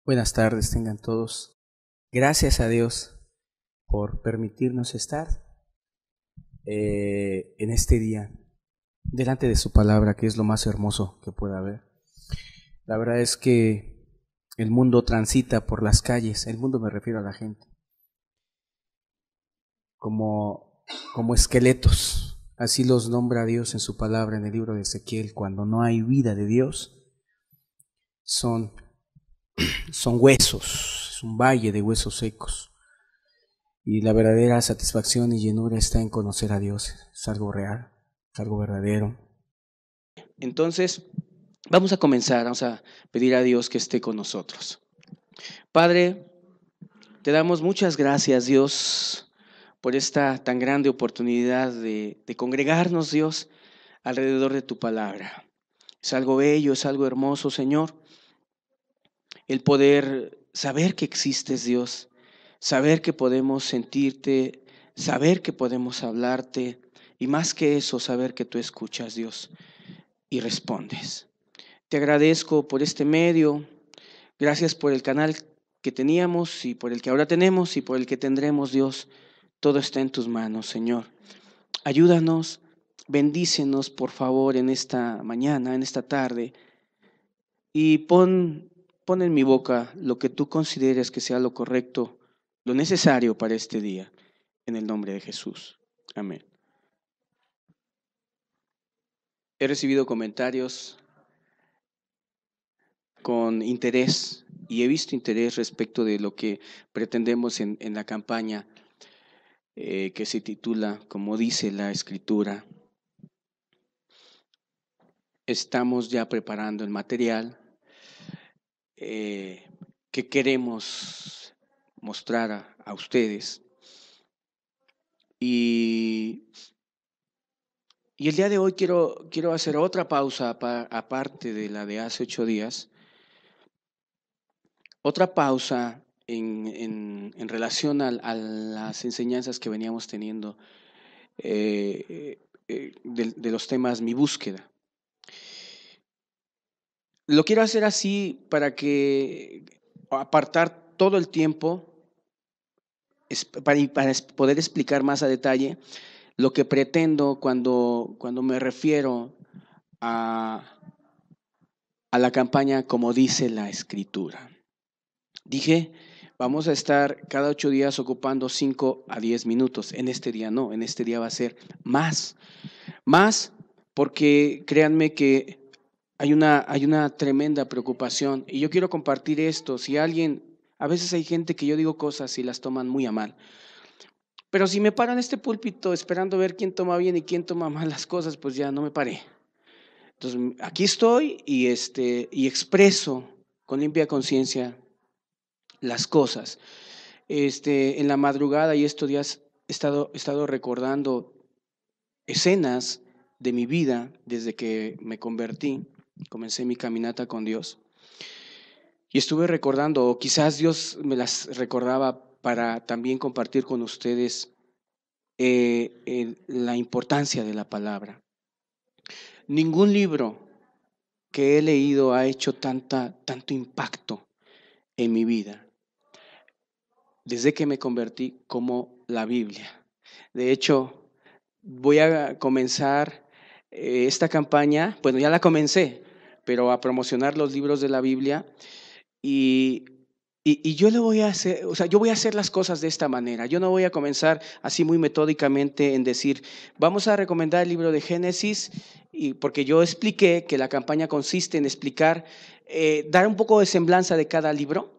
Buenas tardes tengan todos. Gracias a Dios por permitirnos estar en este día delante de su palabra, que es lo más hermoso que pueda haber. La verdad es que el mundo transita por las calles, el mundo me refiero a la gente, como esqueletos. Así los nombra Dios en su palabra en el libro de Ezequiel. Cuando no hay vida de Dios, son huesos, es un valle de huesos secos. Y la verdadera satisfacción y llenura está en conocer a Dios. Es algo real, es algo verdadero. Entonces, vamos a pedir a Dios que esté con nosotros. Padre, te damos muchas gracias, Dios, por esta tan grande oportunidad de congregarnos, Dios, alrededor de tu palabra. Es algo bello, es algo hermoso, Señor, el poder saber que existes, Dios, saber que podemos sentirte, saber que podemos hablarte y más que eso, saber que tú escuchas, Dios, y respondes. Te agradezco por este medio, gracias por el canal que teníamos y por el que ahora tenemos y por el que tendremos, Dios. Todo está en tus manos, Señor. Ayúdanos, bendícenos, por favor, en esta mañana, en esta tarde, y pon en mi boca lo que tú consideres que sea lo correcto, lo necesario para este día, en el nombre de Jesús. Amén. He recibido comentarios con interés y he visto interés respecto de lo que pretendemos en la campaña que se titula Como dice la Escritura. Estamos ya preparando el material que queremos mostrar a ustedes. Y el día de hoy quiero hacer otra pausa aparte de la de hace 8 días. Otra pausa en relación a las enseñanzas que veníamos teniendo de los temas Mi Búsqueda. Lo quiero hacer así para que apartar todo el tiempo para poder explicar más a detalle lo que pretendo cuando me refiero a la campaña Como dice la Escritura. Dije, vamos a estar cada 8 días ocupando 5 a 10 minutos. En este día no, en este día va a ser más porque créanme que hay una tremenda preocupación y yo quiero compartir esto. Si alguien, a veces hay gente que yo digo cosas y las toman muy a mal, pero si me paro en este púlpito esperando ver quién toma bien y quién toma mal las cosas, pues ya no me paré. Entonces aquí estoy y expreso con limpia conciencia las cosas. En la madrugada y estos días he estado recordando escenas de mi vida desde que me convertí, comencé mi caminata con Dios. Y estuve recordando, o quizás Dios me las recordaba para también compartir con ustedes la importancia de la palabra. Ningún libro que he leído ha hecho tanto impacto en mi vida desde que me convertí como la Biblia. De hecho, voy a comenzar esta campaña, bueno, ya la comencé, pero a promocionar los libros de la Biblia y yo le voy a hacer, yo voy a hacer las cosas de esta manera. Yo no voy a comenzar así muy metódicamente en decir, vamos a recomendar el libro de Génesis, porque yo expliqué que la campaña consiste en explicar, dar un poco de semblanza de cada libro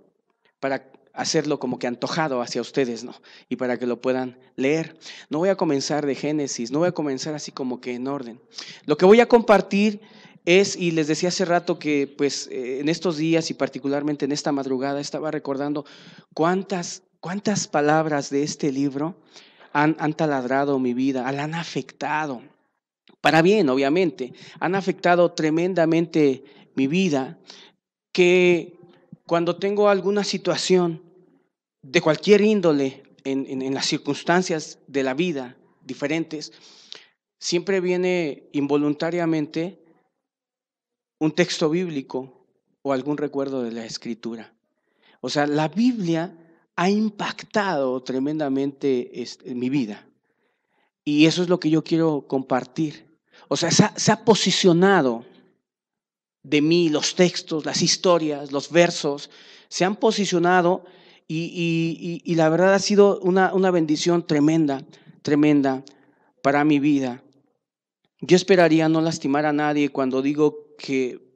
para hacerlo como que antojado hacia ustedes, ¿no? Y para que lo puedan leer. No voy a comenzar de Génesis, no voy a comenzar así como que en orden. Lo que voy a compartir es, y les decía hace rato que pues en estos días y particularmente en esta madrugada estaba recordando cuántas palabras de este libro han taladrado mi vida, la han afectado, para bien obviamente, han afectado tremendamente mi vida, que cuando tengo alguna situación de cualquier índole en las circunstancias de la vida diferentes, siempre viene involuntariamente un texto bíblico o algún recuerdo de la Escritura. O sea, la Biblia ha impactado tremendamente mi vida. Y eso es lo que yo quiero compartir. O sea, se ha posicionado de mí los textos, las historias, los versos, se han posicionado y la verdad ha sido una bendición tremenda, tremenda para mi vida. Yo esperaría no lastimar a nadie cuando digo que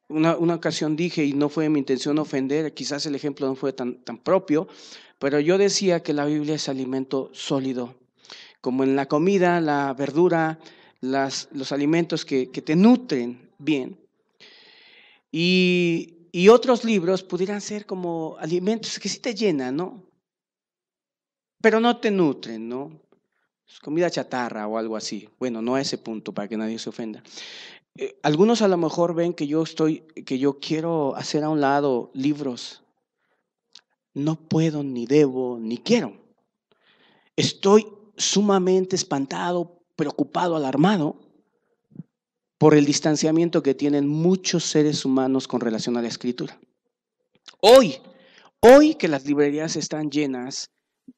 una ocasión dije, y no fue mi intención ofender, quizás el ejemplo no fue tan propio, pero yo decía que la Biblia es alimento sólido, como en la comida, la verdura, los alimentos que te nutren bien. Y otros libros pudieran ser como alimentos que sí te llenan, ¿no? Pero no te nutren, ¿no? Es comida chatarra o algo así. Bueno, no a ese punto para que nadie se ofenda. Algunos a lo mejor ven que yo quiero hacer a un lado libros. No puedo, ni debo, ni quiero. Estoy sumamente espantado, preocupado, alarmado por el distanciamiento que tienen muchos seres humanos con relación a la Escritura. Hoy que las librerías están llenas,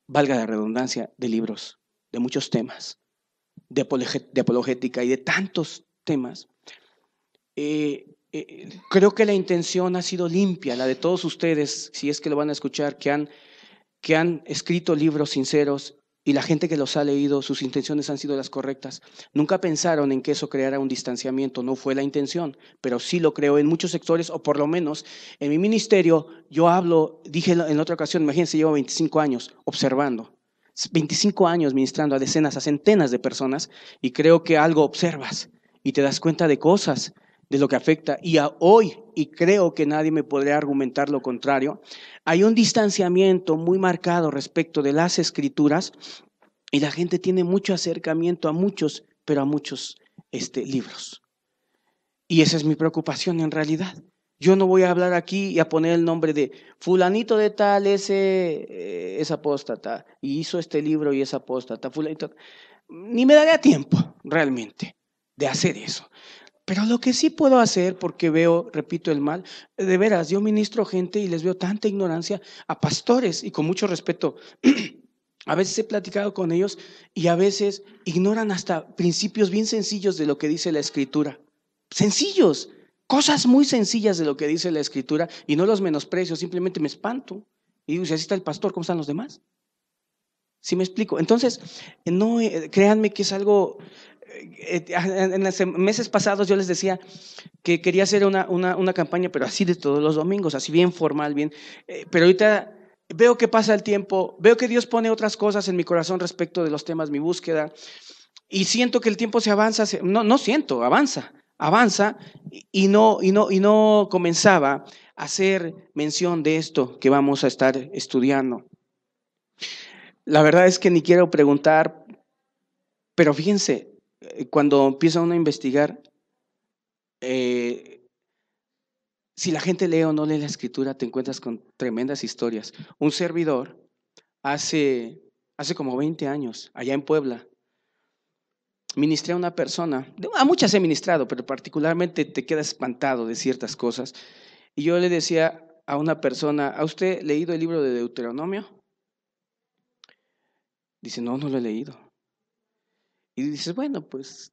valga la redundancia, de libros, de muchos temas, de apologética y de tantos temas, creo que la intención ha sido limpia, la de todos ustedes, si es que lo van a escuchar, que han escrito libros sinceros y la gente que los ha leído, sus intenciones han sido las correctas. Nunca pensaron en que eso creara un distanciamiento, no fue la intención, pero sí lo creo en muchos sectores, o por lo menos en mi ministerio, yo dije en otra ocasión, imagínense, llevo 25 años observando, 25 años ministrando a decenas, a centenas de personas, y creo que algo observas y te das cuenta de cosas, de lo que afecta. Y hoy, y creo que nadie me podría argumentar lo contrario, hay un distanciamiento muy marcado respecto de las Escrituras y la gente tiene mucho acercamiento a muchos, pero a muchos libros. Y esa es mi preocupación en realidad. Yo no voy a hablar aquí y a poner el nombre de fulanito de tal, ese es apóstata, y hizo este libro y es apóstata, fulanito. Ni me daría tiempo realmente de hacer eso. Pero lo que sí puedo hacer, porque veo, repito, el mal, de veras, yo ministro gente y les veo tanta ignorancia a pastores, y con mucho respeto, a veces he platicado con ellos y a veces ignoran hasta principios bien sencillos de lo que dice la Escritura. Sencillos, cosas muy sencillas de lo que dice la Escritura, y no los menosprecio, simplemente me espanto. Y digo, si así está el pastor, ¿cómo están los demás? ¿Sí me explico? Entonces, no, créanme que es algo. En los meses pasados yo les decía que quería hacer una campaña, pero así de todos los domingos, así bien formal, bien. Pero ahorita veo que pasa el tiempo, veo que Dios pone otras cosas en mi corazón respecto de los temas, mi búsqueda, y siento que el tiempo se avanza, no siento, avanza, y no comenzaba a hacer mención de esto que vamos a estar estudiando. La verdad es que ni quiero preguntar, pero fíjense, cuando empieza uno a investigar, si la gente lee o no lee la Escritura, te encuentras con tremendas historias. Un servidor, hace como 20 años, allá en Puebla, ministré a una persona, a muchas he ministrado, pero particularmente te quedas espantado de ciertas cosas. Y yo le decía a una persona, ¿ha usted leído el libro de Deuteronomio? Dice, no lo he leído. Y dices, bueno, pues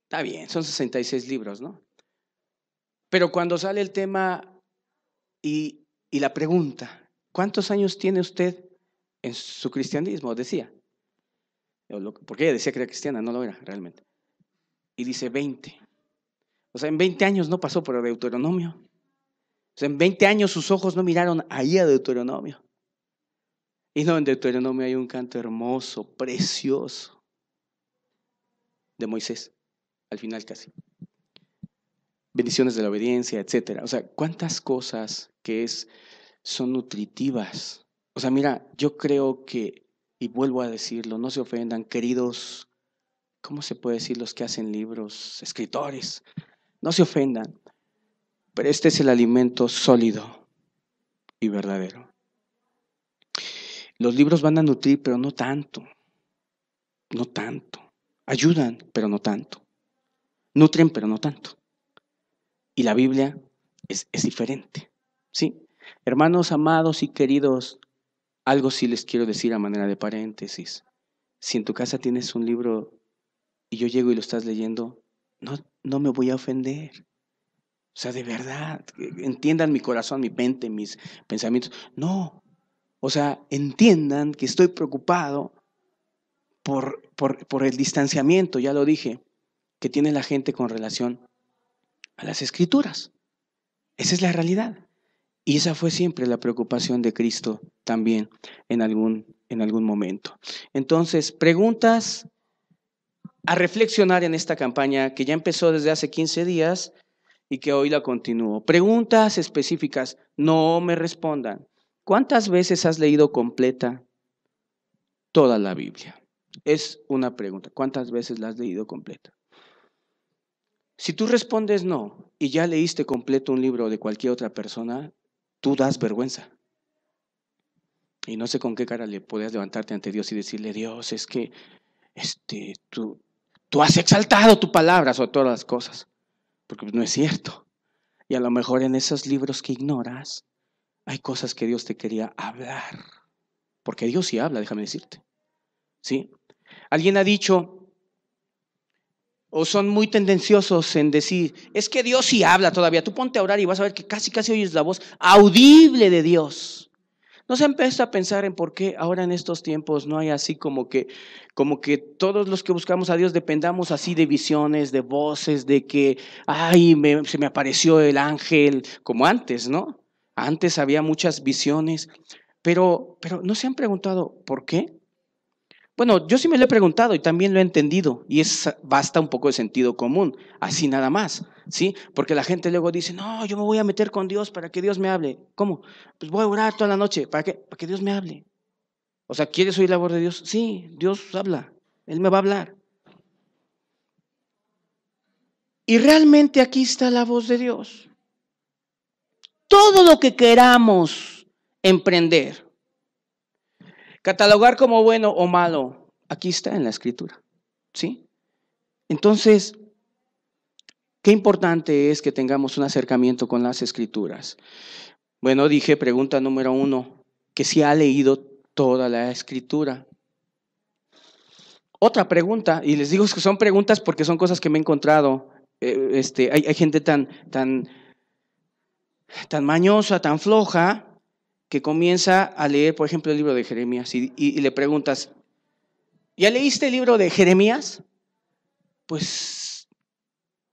está bien, son 66 libros, ¿no? Pero cuando sale el tema y la pregunta, ¿cuántos años tiene usted en su cristianismo? Decía. Porque ella decía que era cristiana, no lo era realmente. Y dice 20. O sea, en 20 años no pasó por el Deuteronomio. O sea, en 20 años sus ojos no miraron ahí a Deuteronomio. Y no, en Deuteronomio hay un canto hermoso, precioso, de Moisés, al final casi. Bendiciones de la obediencia, etcétera. O sea, cuántas cosas que son nutritivas. O sea, mira, yo creo que, y vuelvo a decirlo, no se ofendan, queridos, ¿cómo se puede decir los que hacen libros, escritores? No se ofendan, pero este es el alimento sólido y verdadero. Los libros van a nutrir, pero no tanto, no tanto. Ayudan, pero no tanto. Nutren, pero no tanto. Y la Biblia es diferente, ¿sí? Hermanos amados y queridos, algo sí les quiero decir a manera de paréntesis. Si en tu casa tienes un libro y yo llego y lo estás leyendo, no me voy a ofender. O sea, de verdad, entiendan mi corazón, mi mente, mis pensamientos. No, o sea, entiendan que estoy preocupado por el distanciamiento, ya lo dije, que tiene la gente con relación a las Escrituras. Esa es la realidad. Y esa fue siempre la preocupación de Cristo también en algún momento. Entonces, preguntas a reflexionar en esta campaña que ya empezó desde hace 15 días y que hoy la continúo. Preguntas específicas, no me respondan. ¿Cuántas veces has leído completa toda la Biblia? Es una pregunta. ¿Cuántas veces la has leído completa? Si tú respondes no y ya leíste completo un libro de cualquier otra persona, tú das vergüenza. Y no sé con qué cara le podías levantarte ante Dios y decirle, Dios, es que tú has exaltado tu palabra sobre todas las cosas, porque no es cierto. Y a lo mejor en esos libros que ignoras, hay cosas que Dios te quería hablar, porque Dios sí habla, déjame decirte. ¿Sí? Alguien ha dicho, o son muy tendenciosos en decir, es que Dios sí habla todavía, tú ponte a orar y vas a ver que casi oyes la voz audible de Dios. ¿No se empieza a pensar en por qué ahora en estos tiempos no hay así como que todos los que buscamos a Dios dependamos así de visiones, de voces, de que, se me apareció el ángel, como antes, ¿no? Antes había muchas visiones, pero ¿no se han preguntado por qué? Bueno, yo sí me lo he preguntado y también lo he entendido y basta un poco de sentido común, así nada más, ¿sí? Porque la gente luego dice, no, yo me voy a meter con Dios para que Dios me hable. ¿Cómo? Pues voy a orar toda la noche, ¿para qué? Para que Dios me hable. O sea, ¿quieres oír la voz de Dios? Sí, Dios habla, Él me va a hablar. Y realmente aquí está la voz de Dios. Todo lo que queramos emprender, catalogar como bueno o malo, aquí está en la Escritura, ¿sí? Entonces, qué importante es que tengamos un acercamiento con las Escrituras. Bueno, dije, pregunta número 1, que si ha leído toda la Escritura. Otra pregunta, y les digo que son preguntas porque son cosas que me he encontrado. Hay gente tan mañosa, tan floja, que comienza a leer, por ejemplo, el libro de Jeremías y le preguntas, ¿ya leíste el libro de Jeremías? Pues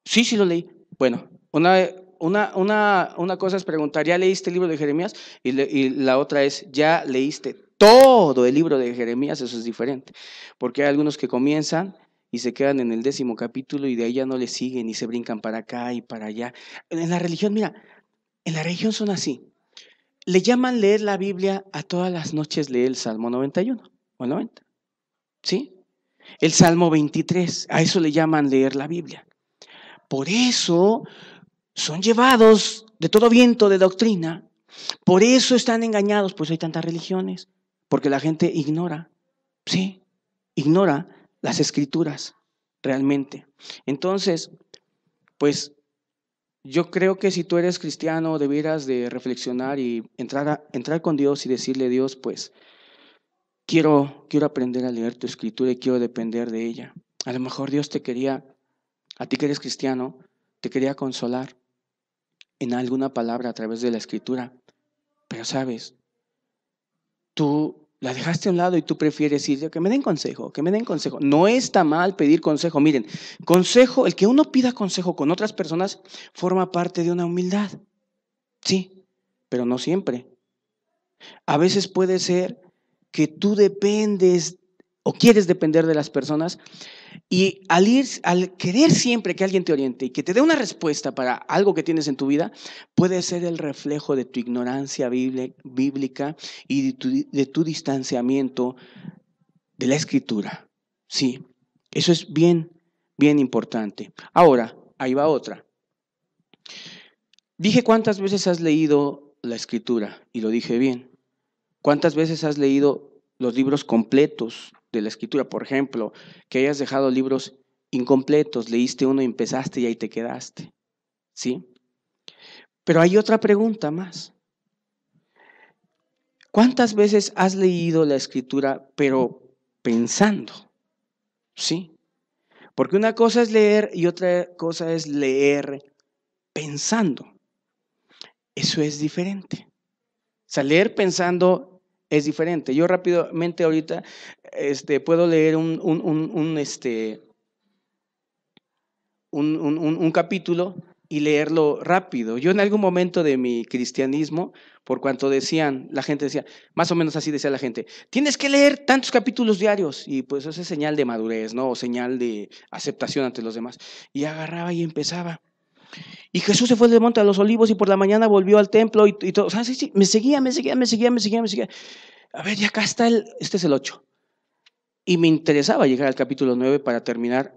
sí lo leí. Bueno, una cosa es preguntar, ¿ya leíste el libro de Jeremías? Y la otra es, ¿ya leíste todo el libro de Jeremías? Eso es diferente, porque hay algunos que comienzan y se quedan en el 10º capítulo y de ahí ya no le siguen y se brincan para acá y para allá. En la religión, mira, en la religión son así. Le llaman leer la Biblia a todas las noches, lee el Salmo 91 o 90, ¿sí? El Salmo 23, a eso le llaman leer la Biblia. Por eso son llevados de todo viento de doctrina. Por eso están engañados, pues hay tantas religiones, porque la gente ignora, ¿sí? Ignora las Escrituras realmente. Entonces, pues yo creo que si tú eres cristiano debieras de reflexionar y entrar con Dios y decirle, Dios, pues quiero aprender a leer tu Escritura y quiero depender de ella. A lo mejor Dios te quería, a ti que eres cristiano, te quería consolar en alguna palabra a través de la Escritura, pero sabes, tú la dejaste a un lado y tú prefieres ir, que me den consejo, que me den consejo. No está mal pedir consejo. Miren, consejo, el que uno pida consejo con otras personas forma parte de una humildad. Sí, pero no siempre. A veces puede ser que tú dependes o quieres depender de las personas y al querer siempre que alguien te oriente y que te dé una respuesta para algo que tienes en tu vida, puede ser el reflejo de tu ignorancia bíblica y de tu distanciamiento de la Escritura. Sí, eso es bien importante. Ahora, ahí va otra. Dije cuántas veces has leído la Escritura y lo dije bien. ¿Cuántas veces has leído los libros completos de la Escritura? Por ejemplo, que hayas dejado libros incompletos, leíste uno y empezaste y ahí te quedaste, ¿sí? Pero hay otra pregunta más. ¿Cuántas veces has leído la Escritura pero pensando? ¿Sí? Porque una cosa es leer y otra cosa es leer pensando. Eso es diferente. O sea, leer pensando es diferente. Yo rápidamente ahorita puedo leer un capítulo y leerlo rápido. Yo en algún momento de mi cristianismo, por cuanto la gente decía, más o menos así decía la gente, tienes que leer tantos capítulos diarios, y pues eso es señal de madurez, ¿no? O señal de aceptación ante los demás. Y agarraba y empezaba. Y Jesús se fue del monte a los olivos y por la mañana volvió al templo y todo. O sea, sí, me seguía. A ver, ya acá está este es el 8. Y me interesaba llegar al capítulo 9 para terminar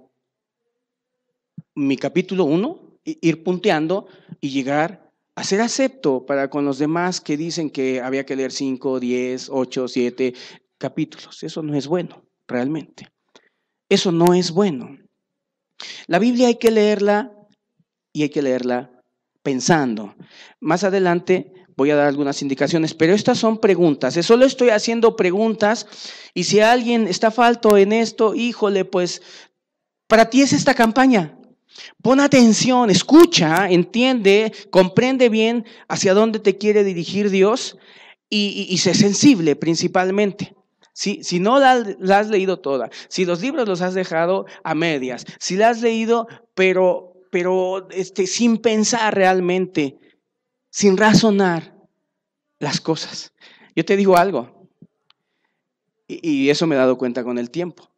mi capítulo 1, ir punteando y llegar a ser acepto para con los demás que dicen que había que leer 5, 10, 8, 7 capítulos. Eso no es bueno, realmente. Eso no es bueno. La Biblia hay que leerla y hay que leerla pensando. Más adelante voy a dar algunas indicaciones, pero estas son preguntas. Solo estoy haciendo preguntas y si alguien está falto en esto, híjole, pues para ti es esta campaña. Pon atención, escucha, entiende, comprende bien hacia dónde te quiere dirigir Dios y sé sensible principalmente. Si no la has leído toda, si los libros los has dejado a medias, si la has leído pero sin pensar realmente, sin razonar las cosas. Yo te digo algo, y eso me he dado cuenta con el tiempo.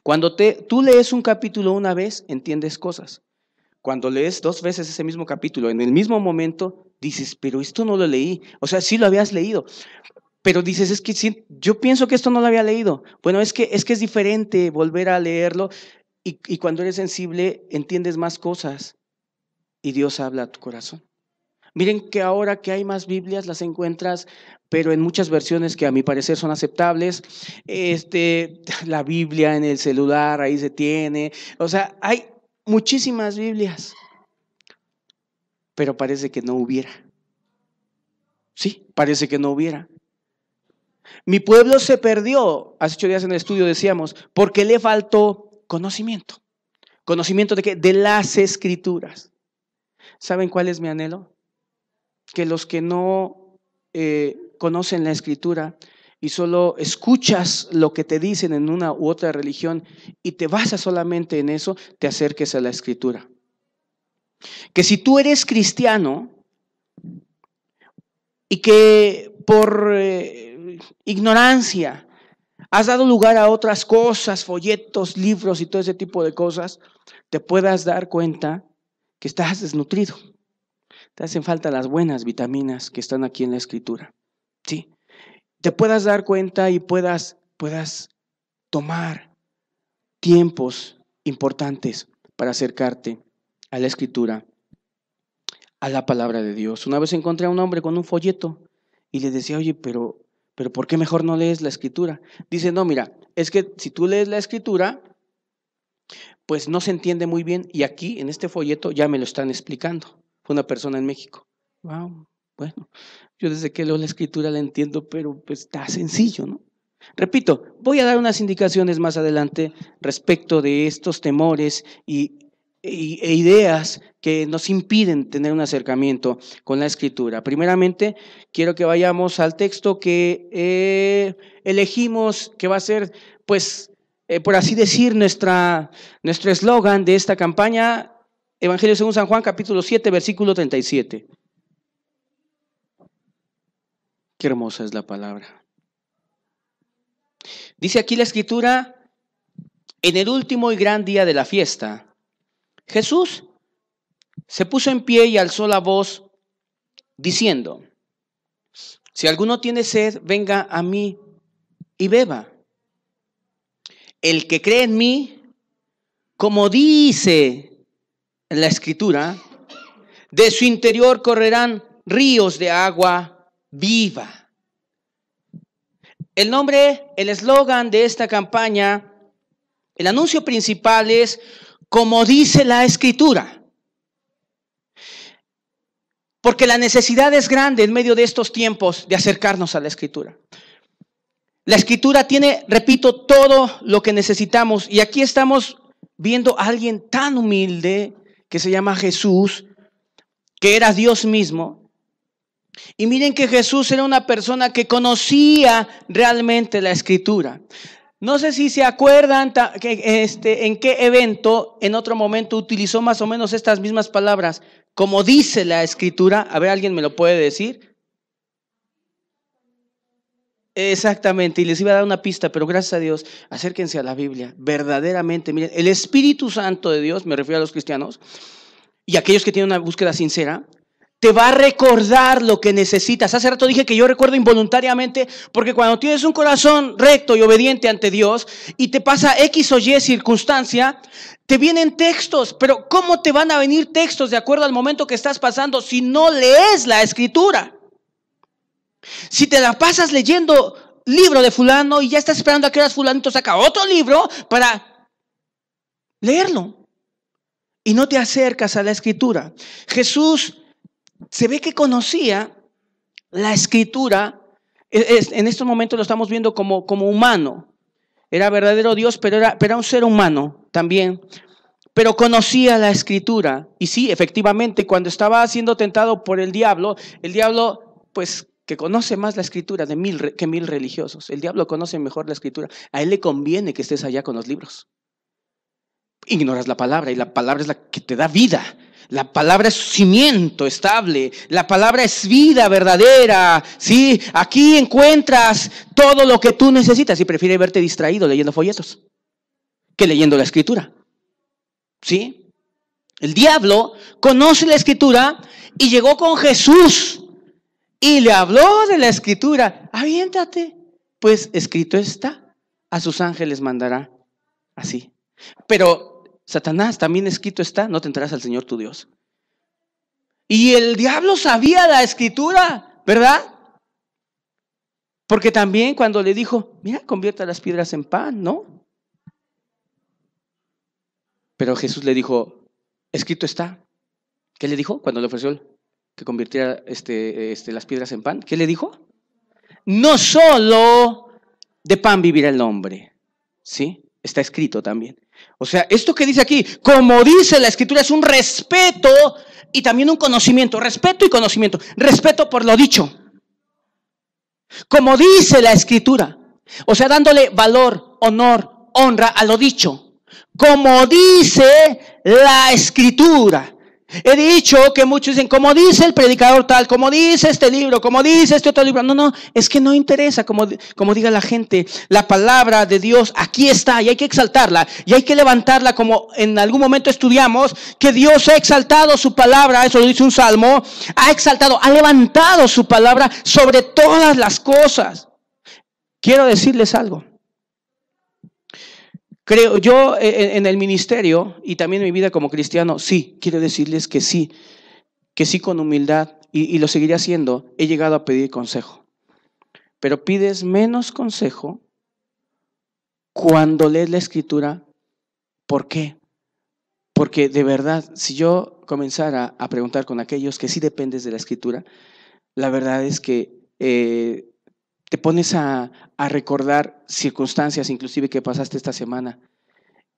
Cuando tú lees un capítulo una vez, entiendes cosas. Cuando lees 2 veces ese mismo capítulo, en el mismo momento, dices, pero esto no lo leí. O sea, sí lo habías leído, pero dices, es que sí, yo pienso que esto no lo había leído. Bueno, es que es diferente volver a leerlo y cuando eres sensible entiendes más cosas y Dios habla a tu corazón. Miren que ahora que hay más Biblias, las encuentras, pero en muchas versiones que a mi parecer son aceptables. La Biblia en el celular, ahí se tiene. O sea, hay muchísimas Biblias, pero parece que no hubiera. Sí, parece que no hubiera. Mi pueblo se perdió, hace 8 días en el estudio decíamos, porque le faltó conocimiento. ¿Conocimiento de qué? De las Escrituras. ¿Saben cuál es mi anhelo? Que los que no conocen la Escritura y solo escuchas lo que te dicen en una u otra religión y te basas solamente en eso, te acerques a la Escritura. Que si tú eres cristiano y que por ignorancia has dado lugar a otras cosas, folletos, libros y todo ese tipo de cosas, te puedas dar cuenta que estás desnutrido. Te hacen falta las buenas vitaminas que están aquí en la Escritura. ¿Sí? Te puedas dar cuenta y puedas tomar tiempos importantes para acercarte a la Escritura, a la palabra de Dios. Una vez encontré a un hombre con un folleto y le decía, oye, pero ¿por qué mejor no lees la Escritura? Dice, no, mira, es que si tú lees la Escritura, pues no se entiende muy bien y aquí en este folleto ya me lo están explicando. Fue una persona en México. Wow, bueno, yo desde que leo la Escritura la entiendo, pero pues está sencillo, ¿no? Repito, voy a dar unas indicaciones más adelante respecto de estos temores e ideas que nos impiden tener un acercamiento con la Escritura. Primeramente, quiero que vayamos al texto que elegimos, que va a ser, pues, por así decir, nuestro eslogan de esta campaña, Evangelio según San Juan, capítulo 7, versículo 37. Qué hermosa es la palabra. Dice aquí la Escritura, en el último y gran día de la fiesta, Jesús se puso en pie y alzó la voz diciendo, si alguno tiene sed, venga a mí y beba. El que cree en mí, como dice la Escritura, de su interior correrán ríos de agua viva. El nombre, el eslogan de esta campaña, el anuncio principal es, como dice la Escritura. Porque la necesidad es grande en medio de estos tiempos de acercarnos a la Escritura. La Escritura tiene, repito, todo lo que necesitamos. Y aquí estamos viendo a alguien tan humilde que se llama Jesús, que era Dios mismo. Y miren que Jesús era una persona que conocía realmente la Escritura. No sé si se acuerdan en qué evento en otro momento utilizó más o menos estas mismas palabras, como dice la Escritura. A ver, ¿alguien me lo puede decir? Exactamente, y les iba a dar una pista, pero gracias a Dios, acérquense a la Biblia. Verdaderamente, miren, el Espíritu Santo de Dios, me refiero a los cristianos, y aquellos que tienen una búsqueda sincera, te va a recordar lo que necesitas. Hace rato dije que yo recuerdo involuntariamente, porque cuando tienes un corazón recto y obediente ante Dios y te pasa X o Y circunstancia, te vienen textos. Pero ¿cómo te van a venir textos de acuerdo al momento que estás pasando si no lees la Escritura? Si te la pasas leyendo libro de fulano y ya estás esperando a que fulanito saca otro libro para leerlo y no te acercas a la Escritura. Jesús se ve que conocía la Escritura. En estos momentos lo estamos viendo como humano. Era verdadero Dios, pero era un ser humano también. Pero conocía la Escritura. Y sí, efectivamente, cuando estaba siendo tentado por el diablo, pues que conoce más la Escritura que mil religiosos. El diablo conoce mejor la Escritura. A él le conviene que estés allá con los libros. Ignoras la palabra, y la palabra es la que te da vida. La palabra es cimiento estable, la palabra es vida verdadera, ¿sí? Aquí encuentras todo lo que tú necesitas y prefiere verte distraído leyendo folletos que leyendo la Escritura, ¿sí? El diablo conoce la Escritura y llegó con Jesús y le habló de la Escritura. Aviéntate, pues escrito está, a sus ángeles mandará, así. Pero Satanás, también escrito está, no tentarás al Señor tu Dios. Y el diablo sabía la Escritura, ¿verdad? Porque también cuando le dijo, mira, convierta las piedras en pan, ¿no? Pero Jesús le dijo, escrito está. ¿Qué le dijo cuando le ofreció que convirtiera las piedras en pan? ¿Qué le dijo? No solo de pan vivirá el hombre, ¿sí? Está escrito también. O sea, esto que dice aquí, como dice la Escritura, es un respeto y también un conocimiento. Respeto y conocimiento. Respeto por lo dicho. Como dice la Escritura. O sea, dándole valor, honor, honra a lo dicho. Como dice la Escritura. He dicho que muchos dicen, como dice el predicador tal, como dice este libro, como dice este otro libro. No, es que no interesa como diga la gente. La palabra de Dios aquí está y hay que exaltarla y hay que levantarla, como en algún momento estudiamos, que Dios ha exaltado su palabra, eso lo dice un salmo, ha levantado su palabra sobre todas las cosas. Quiero decirles algo. Creo yo en el ministerio y también en mi vida como cristiano, sí, quiero decirles que sí con humildad y lo seguiré haciendo, he llegado a pedir consejo. Pero pides menos consejo cuando lees la Escritura. ¿Por qué? Porque de verdad, si yo comenzara a preguntar con aquellos que sí dependes de la Escritura, la verdad es que te pones a recordar circunstancias inclusive que pasaste esta semana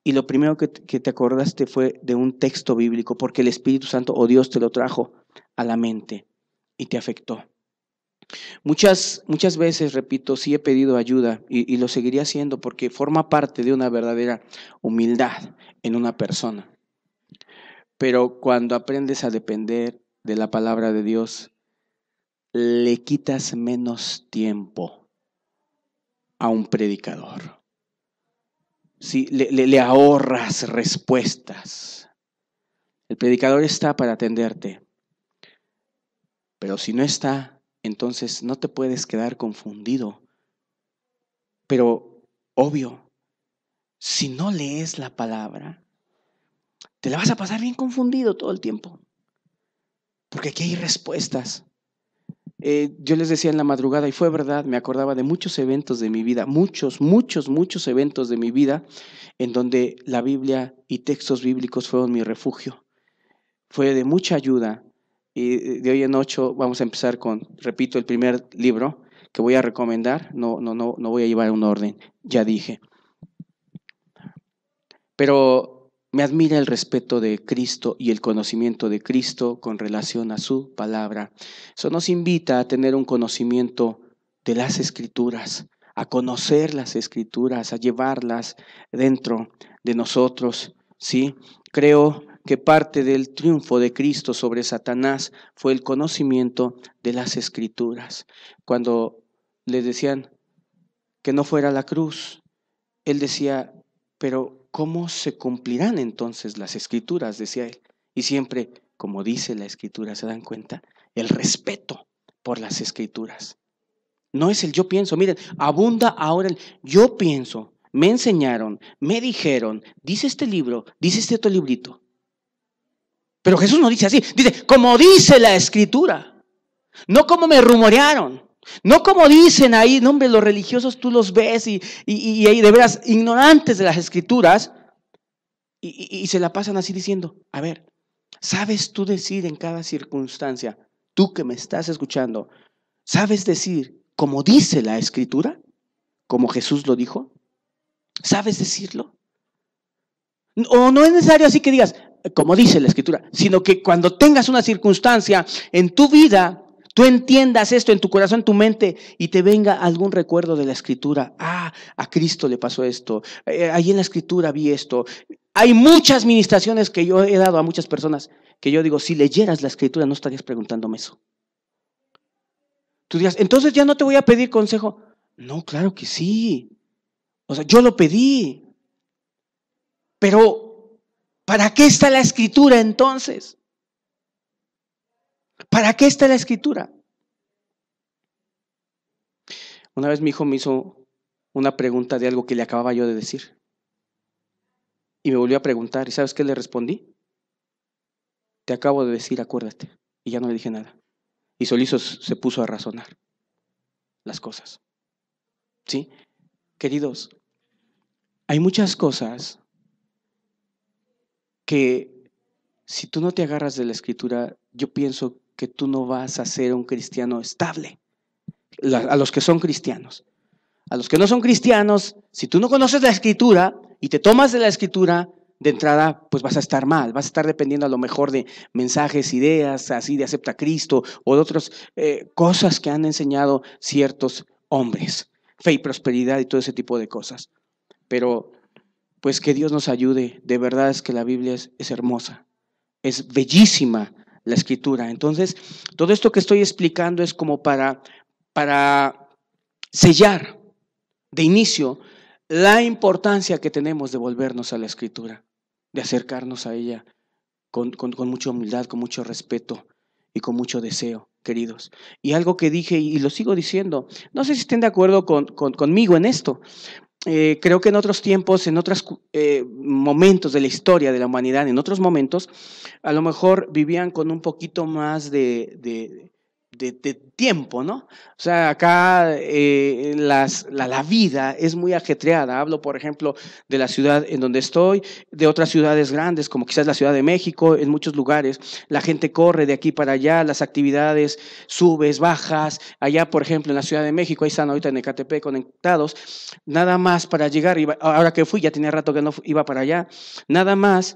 y lo primero que te acordaste fue de un texto bíblico porque el Espíritu Santo o Dios te lo trajo a la mente y te afectó. Muchas veces, repito, sí he pedido ayuda y lo seguiré haciendo porque forma parte de una verdadera humildad en una persona. Pero cuando aprendes a depender de la palabra de Dios, le quitas menos tiempo a un predicador. Sí, le ahorras respuestas. El predicador está para atenderte, pero si no está, entonces no te puedes quedar confundido. Pero obvio, si no lees la palabra, te la vas a pasar bien confundido todo el tiempo, porque aquí hay respuestas. Yo les decía en la madrugada, y fue verdad, me acordaba de muchos eventos de mi vida, muchos eventos de mi vida, en donde la Biblia y textos bíblicos fueron mi refugio. Fue de mucha ayuda Y de hoy en 8 vamos a empezar con, repito, el primer libro que voy a recomendar. No voy a llevar un orden, ya dije. Pero me admira el respeto de Cristo y el conocimiento de Cristo con relación a su palabra. Eso nos invita a tener un conocimiento de las Escrituras, a conocer las Escrituras, a llevarlas dentro de nosotros, ¿sí? Creo que parte del triunfo de Cristo sobre Satanás fue el conocimiento de las Escrituras. Cuando le decían que no fuera a la cruz, él decía, pero ¿cómo se cumplirán entonces las Escrituras?, decía él. Y siempre, como dice la Escritura, ¿se dan cuenta? El respeto por las Escrituras. No es el yo pienso. Miren, abunda ahora el yo pienso. Me enseñaron, me dijeron, dice este libro, dice este otro librito. Pero Jesús no dice así. Dice, como dice la Escritura. No como me rumorearon. No como dicen ahí, no, hombre, los religiosos tú los ves y de veras ignorantes de las Escrituras y se la pasan así diciendo, a ver, ¿sabes tú decir en cada circunstancia, tú que me estás escuchando, ¿sabes decir como dice la Escritura? Como Jesús lo dijo. ¿Sabes decirlo? O no es necesario así que digas, como dice la Escritura, sino que cuando tengas una circunstancia en tu vida, tú entiendas esto en tu corazón, en tu mente, y te venga algún recuerdo de la Escritura. Ah, a Cristo le pasó esto. Ahí en la Escritura vi esto. Hay muchas ministraciones que yo he dado a muchas personas que yo digo, si leyeras la Escritura no estarías preguntándome eso. Tú digas, entonces ya no te voy a pedir consejo. No, claro que sí. O sea, yo lo pedí. Pero, ¿para qué está la Escritura entonces? ¿Para qué está la Escritura? Una vez mi hijo me hizo una pregunta de algo que le acababa yo de decir. Y me volvió a preguntar, ¿y sabes qué le respondí? Te acabo de decir, acuérdate. Y ya no le dije nada. Y solito se puso a razonar las cosas. ¿Sí? Queridos, hay muchas cosas que si tú no te agarras de la Escritura, yo pienso que tú no vas a ser un cristiano estable. A los que son cristianos. A los que no son cristianos, si tú no conoces la Escritura y te tomas de la Escritura, de entrada, pues vas a estar mal, vas a estar dependiendo a lo mejor de mensajes, ideas, así de acepta a Cristo o de otras cosas que han enseñado ciertos hombres, fe y prosperidad y todo ese tipo de cosas. Pero pues que Dios nos ayude, de verdad es que la Biblia es hermosa, es bellísima la Escritura. Entonces, todo esto que estoy explicando es como para sellar de inicio la importancia que tenemos de volvernos a la Escritura, de acercarnos a ella con mucha humildad, con mucho respeto y con mucho deseo, queridos. Y algo que dije y lo sigo diciendo, no sé si estén de acuerdo conmigo en esto. Creo que en otros tiempos, en otros momentos de la historia de la humanidad, en otros momentos, a lo mejor vivían con un poquito más de tiempo, ¿no? O sea, acá la vida es muy ajetreada. Hablo, por ejemplo, de la ciudad en donde estoy, de otras ciudades grandes, como quizás la Ciudad de México, en muchos lugares. La gente corre de aquí para allá, las actividades, subes, bajas. Allá, por ejemplo, en la Ciudad de México, ahí están ahorita en Ecatepec conectados, nada más para llegar, ahora que fui, ya tenía rato que no iba para allá, nada más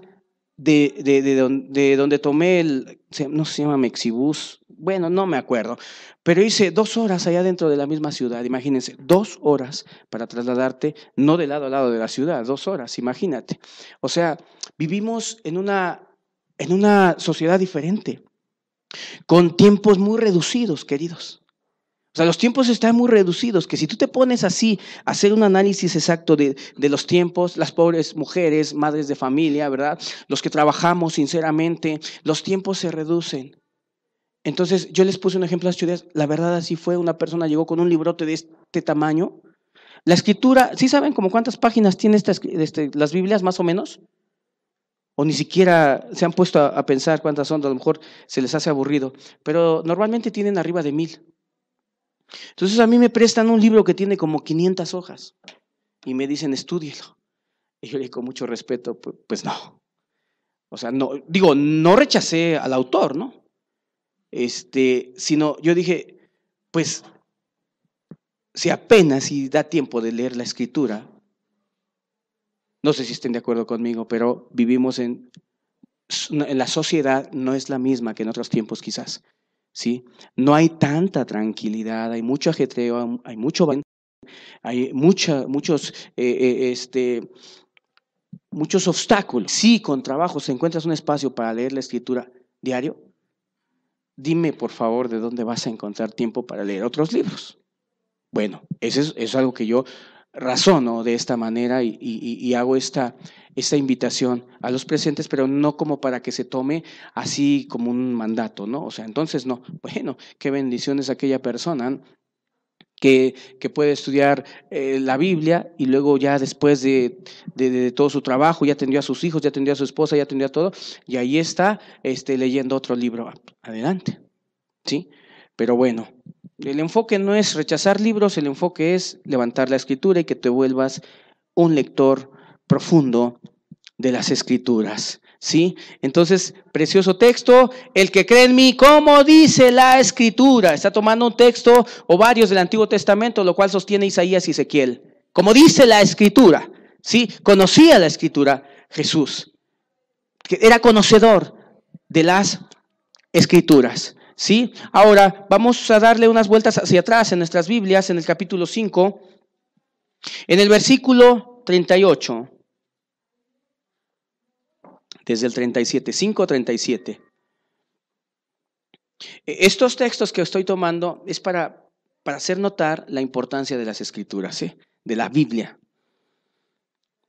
de donde tomé no se llama Mexibus, bueno, no me acuerdo, pero hice 2 horas allá dentro de la misma ciudad, imagínense, 2 horas para trasladarte, no de lado a lado de la ciudad, 2 horas, imagínate. O sea, vivimos en una sociedad diferente, con tiempos muy reducidos, queridos. O sea, los tiempos están muy reducidos, que si tú te pones así a hacer un análisis exacto de los tiempos, las pobres mujeres, madres de familia, ¿verdad? Los que trabajamos sinceramente, los tiempos se reducen. Entonces, yo les puse un ejemplo a las ciudades, la verdad así fue, una persona llegó con un librote de este tamaño. La escritura, ¿sí saben como cuántas páginas tiene las Biblias más o menos? O ni siquiera se han puesto a pensar cuántas son, a lo mejor se les hace aburrido, pero normalmente tienen arriba de 1000. Entonces a mí me prestan un libro que tiene como 500 hojas y me dicen, estúdielo. Y yo le digo con mucho respeto, pues no. O sea, no, digo, no rechacé al autor, ¿no? sino yo dije, pues, si apenas si da tiempo de leer la Escritura, no sé si estén de acuerdo conmigo, pero vivimos en la sociedad no es la misma que en otros tiempos quizás, ¿sí? No hay tanta tranquilidad, hay mucho ajetreo, hay muchos obstáculos. Si con trabajo se encuentras un espacio para leer la Escritura diario, dime por favor de dónde vas a encontrar tiempo para leer otros libros. Bueno, eso es algo que yo razono de esta manera y hago esta invitación a los presentes, pero no como para que se tome así como un mandato, ¿no? O sea, entonces no, bueno, qué bendiciones aquella persona que puede estudiar la Biblia y luego ya después de todo su trabajo ya atendió a sus hijos, ya atendió a su esposa, ya atendió a todo y ahí está leyendo otro libro. Adelante, ¿sí? Pero bueno, el enfoque no es rechazar libros, el enfoque es levantar la Escritura y que te vuelvas un lector profundo de las Escrituras, ¿sí? Entonces, precioso texto, el que cree en mí, como dice la Escritura, está tomando un texto o varios del Antiguo Testamento, lo cual sostiene Isaías y Ezequiel, como dice la Escritura, ¿sí? Conocía la Escritura Jesús, que era conocedor de las Escrituras, ¿sí? Ahora vamos a darle unas vueltas hacia atrás en nuestras Biblias, en el capítulo 5, en el versículo 38, desde el 37, 5:37. Estos textos que estoy tomando es para hacer notar la importancia de las Escrituras, de la Biblia.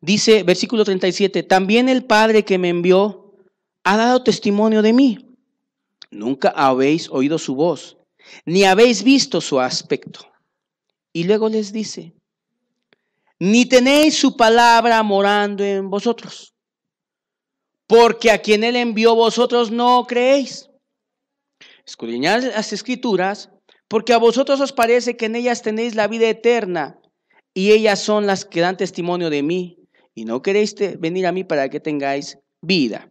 Dice, versículo 37, también el Padre que me envió ha dado testimonio de mí. Nunca habéis oído su voz, ni habéis visto su aspecto. Y luego les dice, ni tenéis su palabra morando en vosotros, porque a quien él envió vosotros no creéis. Escudriñad las Escrituras, porque a vosotros os parece que en ellas tenéis la vida eterna, y ellas son las que dan testimonio de mí, y no queréis venir a mí para que tengáis vida.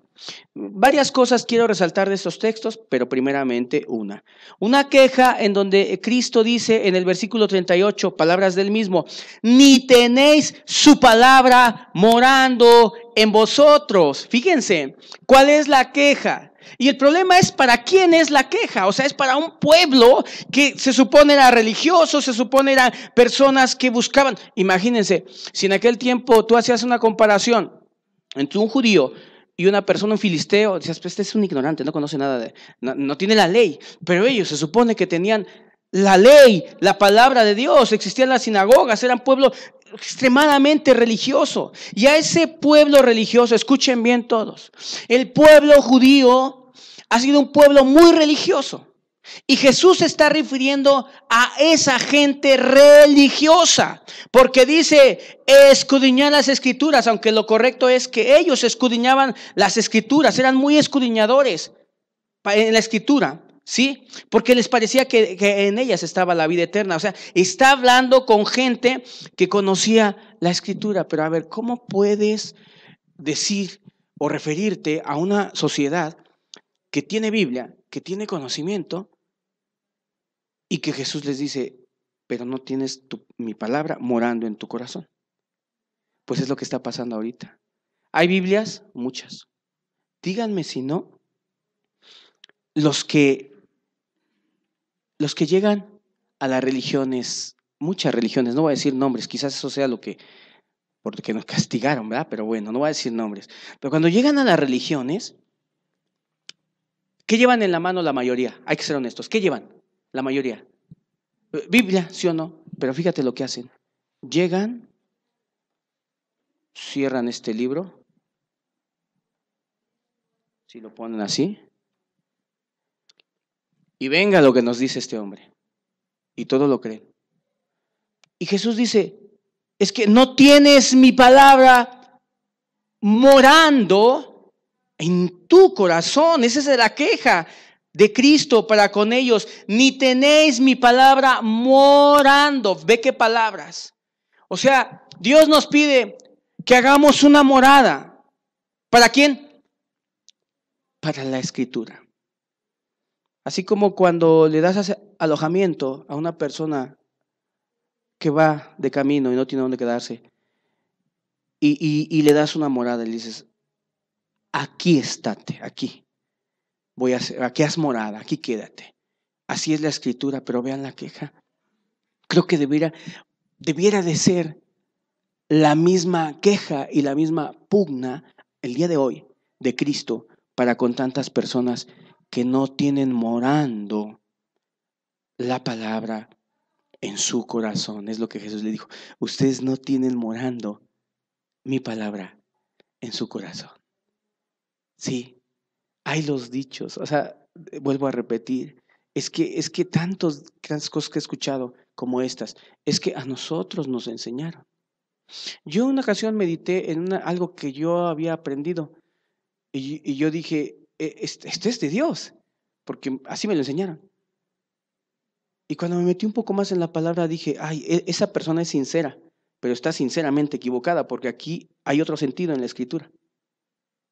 Varias cosas quiero resaltar de estos textos, pero primeramente una queja en donde Cristo dice en el versículo 38, palabras del mismo, ni tenéis su palabra morando en vosotros. Fíjense, ¿cuál es la queja? Y el problema es para quién es la queja. O sea, es para un pueblo que se supone era religioso, se supone eran personas que buscaban. Imagínense, si en aquel tiempo tú hacías una comparación entre un judío y una persona, un filisteo, decías, pues este es un ignorante, no conoce nada, no tiene la ley. Pero ellos se supone que tenían la ley, la palabra de Dios, existían las sinagogas, eran pueblo extremadamente religioso. Y a ese pueblo religioso, escuchen bien todos, el pueblo judío ha sido un pueblo muy religioso. Y Jesús se está refiriendo a esa gente religiosa, porque dice, escudriñar las Escrituras, aunque lo correcto es que ellos escudriñaban las Escrituras, eran muy escudriñadores en la Escritura, ¿sí? Porque les parecía que en ellas estaba la vida eterna. O sea, está hablando con gente que conocía la Escritura. Pero a ver, ¿cómo puedes decir o referirte a una sociedad que tiene Biblia, que tiene conocimiento, y que Jesús les dice, pero no tienes mi palabra morando en tu corazón? Pues es lo que está pasando ahorita. ¿Hay Biblias? Muchas. Díganme si no, los que llegan a las religiones, muchas religiones, no voy a decir nombres, quizás eso sea porque nos castigaron, ¿verdad? Pero bueno, no voy a decir nombres. Pero cuando llegan a las religiones, ¿qué llevan en la mano la mayoría? Hay que ser honestos, ¿qué llevan? La mayoría. Biblia, ¿sí o no? Pero fíjate lo que hacen. Llegan, cierran este libro, si lo ponen así, y venga lo que nos dice este hombre. Y todo lo creen. Y Jesús dice, es que no tienes mi palabra morando en tu corazón. Esa es la queja de Cristo para con ellos. Ni tenéis mi palabra morando. Ve qué palabras. O sea, Dios nos pide que hagamos una morada. ¿Para quién? Para la Escritura. Así como cuando le das alojamiento a una persona que va de camino y no tiene dónde quedarse, y le das una morada y le dices, aquí estate, aquí, aquí haz morada, aquí quédate. Así es la escritura, pero vean la queja. Creo que debiera de ser la misma queja y la misma pugna el día de hoy de Cristo para con tantas personas que no tienen morando la palabra en su corazón. Es lo que Jesús le dijo. Ustedes no tienen morando mi palabra en su corazón. Sí, hay los dichos. O sea, vuelvo a repetir. Es que tantas cosas que he escuchado como estas, es que a nosotros nos enseñaron. Yo en una ocasión medité en algo que yo había aprendido y yo dije, esto es de Dios, porque así me lo enseñaron. Y cuando me metí un poco más en la palabra dije, ay, esa persona es sincera, pero está sinceramente equivocada porque aquí hay otro sentido en la escritura,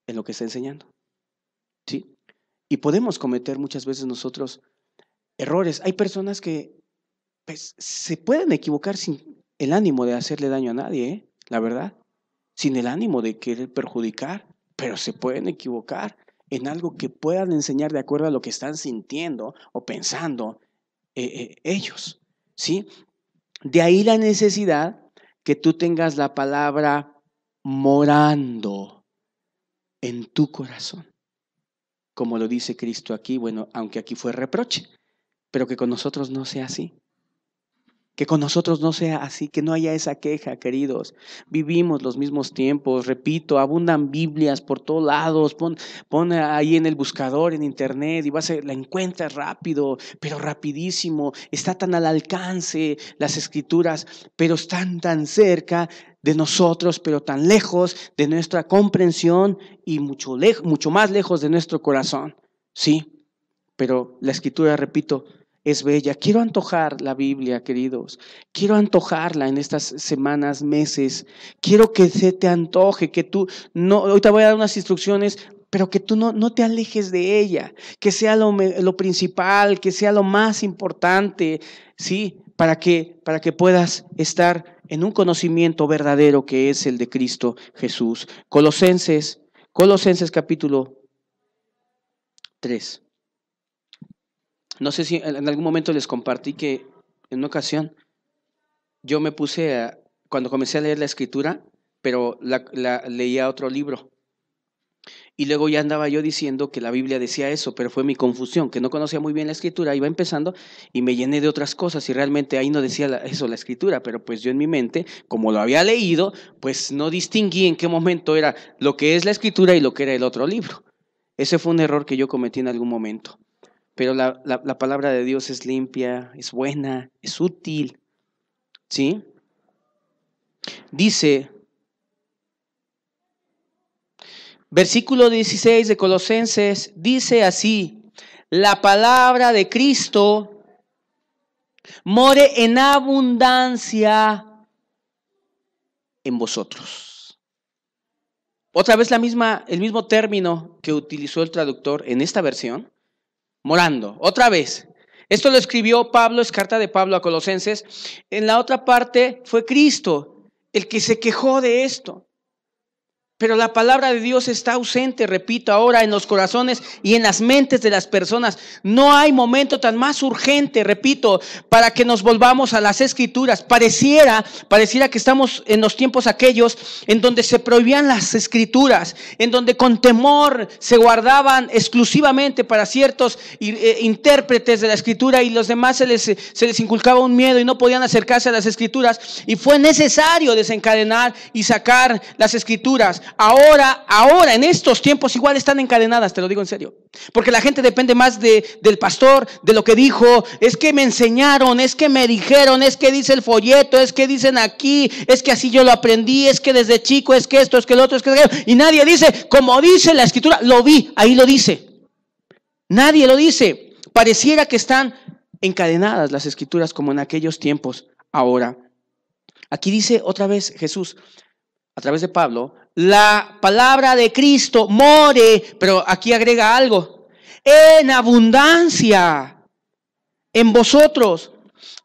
en lo que está enseñando. ¿Sí? Y podemos cometer muchas veces nosotros errores. Hay personas que pues, se pueden equivocar sin el ánimo de hacerle daño a nadie, la verdad, sin el ánimo de querer perjudicar, pero se pueden equivocar en algo que puedan enseñar de acuerdo a lo que están sintiendo o pensando ellos, ¿sí? De ahí la necesidad que tú tengas la palabra morando en tu corazón, como lo dice Cristo aquí, bueno, aunque aquí fue reproche, pero que con nosotros no sea así. Que con nosotros no sea así, que no haya esa queja, queridos. Vivimos los mismos tiempos, repito, abundan Biblias por todos lados. Pon ahí en el buscador, en internet, y la encuentras rápido, pero rapidísimo. Está tan al alcance las escrituras, pero están tan cerca de nosotros, pero tan lejos de nuestra comprensión y mucho más lejos de nuestro corazón. Sí, pero la escritura, repito, es bella. Quiero antojar la Biblia, queridos. Quiero antojarla en estas semanas, meses. Quiero que se te antoje, que tú no, ahorita voy a dar unas instrucciones, pero que tú no te alejes de ella, que sea lo principal, que sea lo más importante, ¿sí? Para que puedas estar en un conocimiento verdadero que es el de Cristo Jesús. Colosenses capítulo 3. No sé si en algún momento les compartí que en una ocasión yo me puse cuando comencé a leer la escritura, pero leía otro libro. Y luego ya andaba yo diciendo que la Biblia decía eso, pero fue mi confusión, que no conocía muy bien la escritura, iba empezando y me llené de otras cosas y realmente ahí no decía eso la escritura, pero pues yo en mi mente, como lo había leído, pues no distinguí en qué momento era lo que es la escritura y lo que era el otro libro. Ese fue un error que yo cometí en algún momento. Pero la palabra de Dios es limpia, es buena, es útil, ¿sí? Dice, versículo 16 de Colosenses, dice así, la palabra de Cristo more en abundancia en vosotros. Otra vez el mismo término que utilizó el traductor en esta versión, morando, otra vez. Esto lo escribió Pablo, es carta de Pablo a Colosenses. En la otra parte fue Cristo el que se quejó de esto. Pero la palabra de Dios está ausente, repito, ahora en los corazones y en las mentes de las personas. No hay momento tan más urgente, repito, para que nos volvamos a las escrituras. Pareciera que estamos en los tiempos aquellos en donde se prohibían las escrituras, en donde con temor se guardaban exclusivamente para ciertos intérpretes de la escritura y los demás se les inculcaba un miedo y no podían acercarse a las escrituras. Y fue necesario desencadenar y sacar las escrituras. Ahora, en estos tiempos igual están encadenadas, te lo digo en serio. Porque la gente depende más del pastor, de lo que dijo. Es que me enseñaron, es que me dijeron, es que dice el folleto, es que dicen aquí, es que así yo lo aprendí, es que desde chico, es que esto, es que lo otro, es que aquello. Y nadie dice, como dice la escritura, lo vi, ahí lo dice. Nadie lo dice. Pareciera que están encadenadas las escrituras como en aquellos tiempos. Ahora, aquí dice otra vez Jesús, a través de Pablo, la palabra de Cristo more, pero aquí agrega algo, en abundancia en vosotros,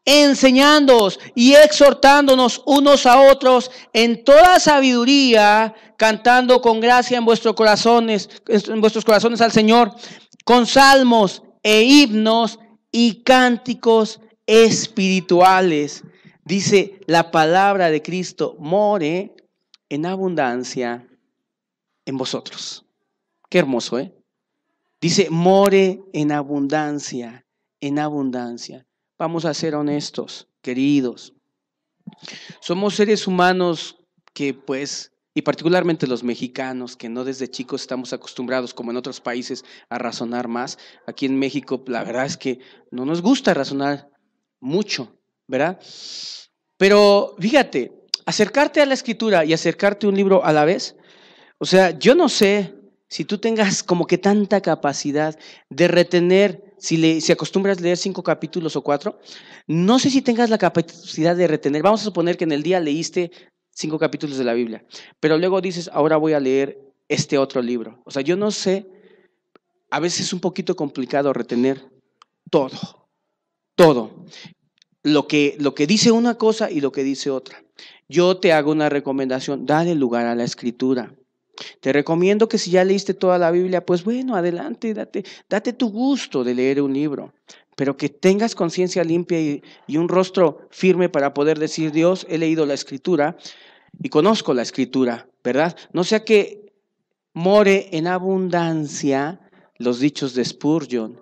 enseñándoos y exhortándonos unos a otros en toda sabiduría, cantando con gracia en vuestros corazones al Señor, con salmos e himnos y cánticos espirituales. Dice la palabra de Cristo, more en abundancia en vosotros. Qué hermoso, ¿eh? Dice, more en abundancia, en abundancia. Vamos a ser honestos, queridos. Somos seres humanos que pues, y particularmente los mexicanos, que no desde chicos estamos acostumbrados, como en otros países, a razonar más. Aquí en México, la verdad es que no nos gusta razonar mucho, ¿verdad? Pero fíjate, acercarte a la Escritura y acercarte a un libro a la vez, o sea, yo no sé si tú tengas como que tanta capacidad de retener, si acostumbras leer 5 capítulos o 4, no sé si tengas la capacidad de retener. Vamos a suponer que en el día leíste 5 capítulos de la Biblia, pero luego dices, ahora voy a leer este otro libro. O sea, yo no sé, a veces es un poquito complicado retener todo. Lo que dice una cosa y lo que dice otra. Yo te hago una recomendación, dale lugar a la Escritura. Te recomiendo que si ya leíste toda la Biblia, pues bueno, adelante, date tu gusto de leer un libro, pero que tengas conciencia limpia y un rostro firme para poder decir, Dios, he leído la Escritura y conozco la Escritura, ¿verdad? No sea que more en abundancia los dichos de Spurgeon.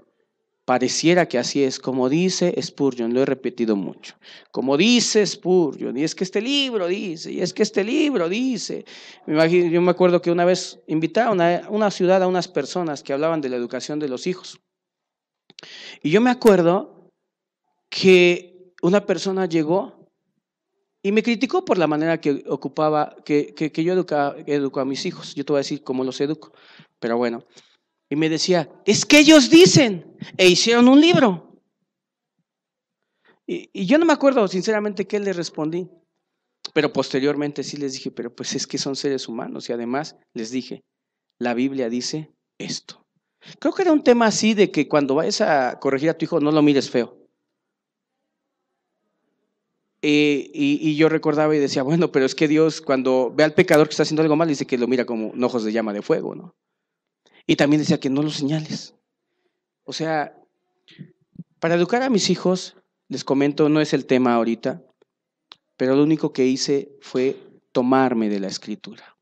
Pareciera que así es, como dice Spurgeon, lo he repetido mucho, como dice Spurgeon, y es que este libro dice, y es que este libro dice. Yo me acuerdo que una vez invitaron a una ciudad a unas personas que hablaban de la educación de los hijos, y yo me acuerdo que una persona llegó y me criticó por la manera que yo educo a mis hijos. Yo te voy a decir cómo los educo, pero bueno. Y me decía, es que ellos dicen, e hicieron un libro. Y yo no me acuerdo sinceramente qué les respondí, pero posteriormente sí les dije, pero pues es que son seres humanos. Y además les dije, la Biblia dice esto. Creo que era un tema así de que cuando vayas a corregir a tu hijo no lo mires feo. Y yo recordaba y decía, bueno, pero es que Dios cuando ve al pecador que está haciendo algo mal, dice que lo mira como ojos de llama de fuego, ¿no? Y también decía que no lo señales. O sea, para educar a mis hijos, les comento, no es el tema ahorita, pero lo único que hice fue tomarme de la Escritura.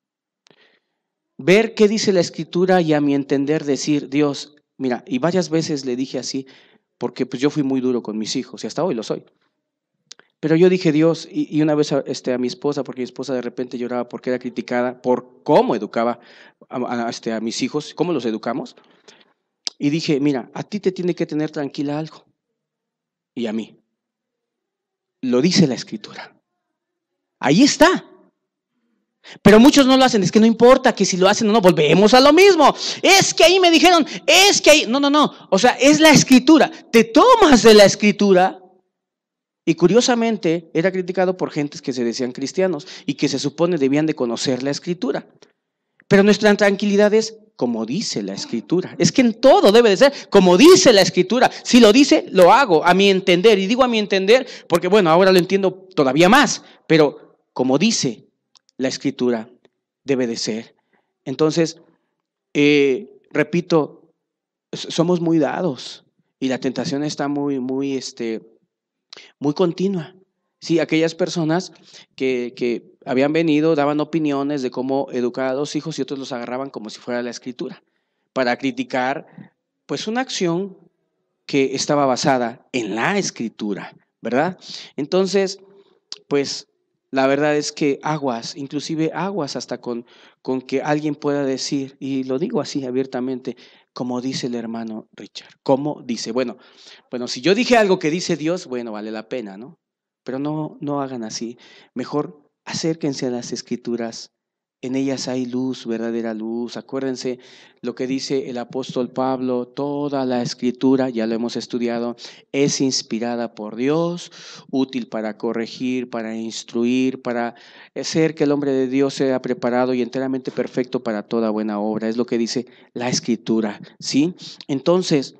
Ver qué dice la Escritura y a mi entender decir, Dios, mira, y varias veces le dije así, porque pues yo fui muy duro con mis hijos y hasta hoy lo soy. Pero yo dije, Dios, y una vez a mi esposa, porque mi esposa de repente lloraba porque era criticada por cómo educaba a mis hijos, cómo los educamos. Y dije, mira, a ti te tiene que tener tranquila algo. Y a mí. Lo dice la Escritura. Ahí está. Pero muchos no lo hacen, es que no importa que si lo hacen o no, volvemos a lo mismo. Es que ahí me dijeron, es que ahí, no. O sea, es la Escritura. Te tomas de la Escritura. Y curiosamente era criticado por gentes que se decían cristianos y que se supone debían de conocer la Escritura. Pero nuestra tranquilidad es como dice la Escritura. Es que en todo debe de ser como dice la Escritura. Si lo dice, lo hago a mi entender. Y digo a mi entender porque, bueno, ahora lo entiendo todavía más. Pero como dice la Escritura, debe de ser. Entonces, repito, somos muy dados y la tentación está muy continua. Sí, aquellas personas que habían venido, daban opiniones de cómo educar a los hijos y otros los agarraban como si fuera la Escritura para criticar pues una acción que estaba basada en la Escritura, ¿verdad? Entonces, pues la verdad es que aguas, inclusive aguas hasta con que alguien pueda decir, y lo digo así abiertamente, como dice el hermano Richard, como dice, bueno, si yo dije algo que dice Dios, bueno, vale la pena, ¿no? Pero no hagan así. Mejor acérquense a las Escrituras En ellas hay luz, verdadera luz. Acuérdense lo que dice el apóstol Pablo, toda la escritura, ya lo hemos estudiado, es inspirada por Dios, útil para corregir, para instruir, para hacer que el hombre de Dios sea preparado y enteramente perfecto para toda buena obra. Es lo que dice la escritura, ¿sí? Entonces,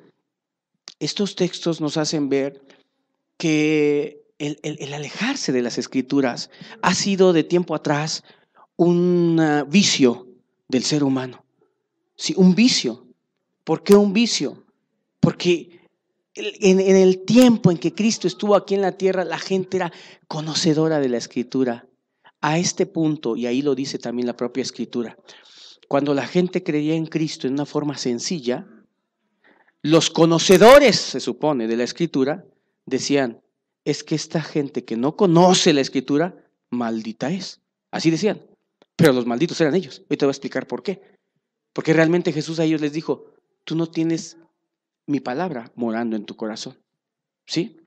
estos textos nos hacen ver que el alejarse de las escrituras ha sido de tiempo atrás un vicio del ser humano. Sí, un vicio. ¿Por qué un vicio? Porque en el tiempo en que Cristo estuvo aquí en la tierra, la gente era conocedora de la escritura. A este punto, y ahí lo dice también la propia escritura, cuando la gente creía en Cristo en una forma sencilla, los conocedores, se supone, de la escritura, decían, es que esta gente que no conoce la escritura, maldita es. Así decían. Pero los malditos eran ellos. Hoy te voy a explicar por qué. Porque realmente Jesús a ellos les dijo, tú no tienes mi palabra morando en tu corazón. ¿Sí?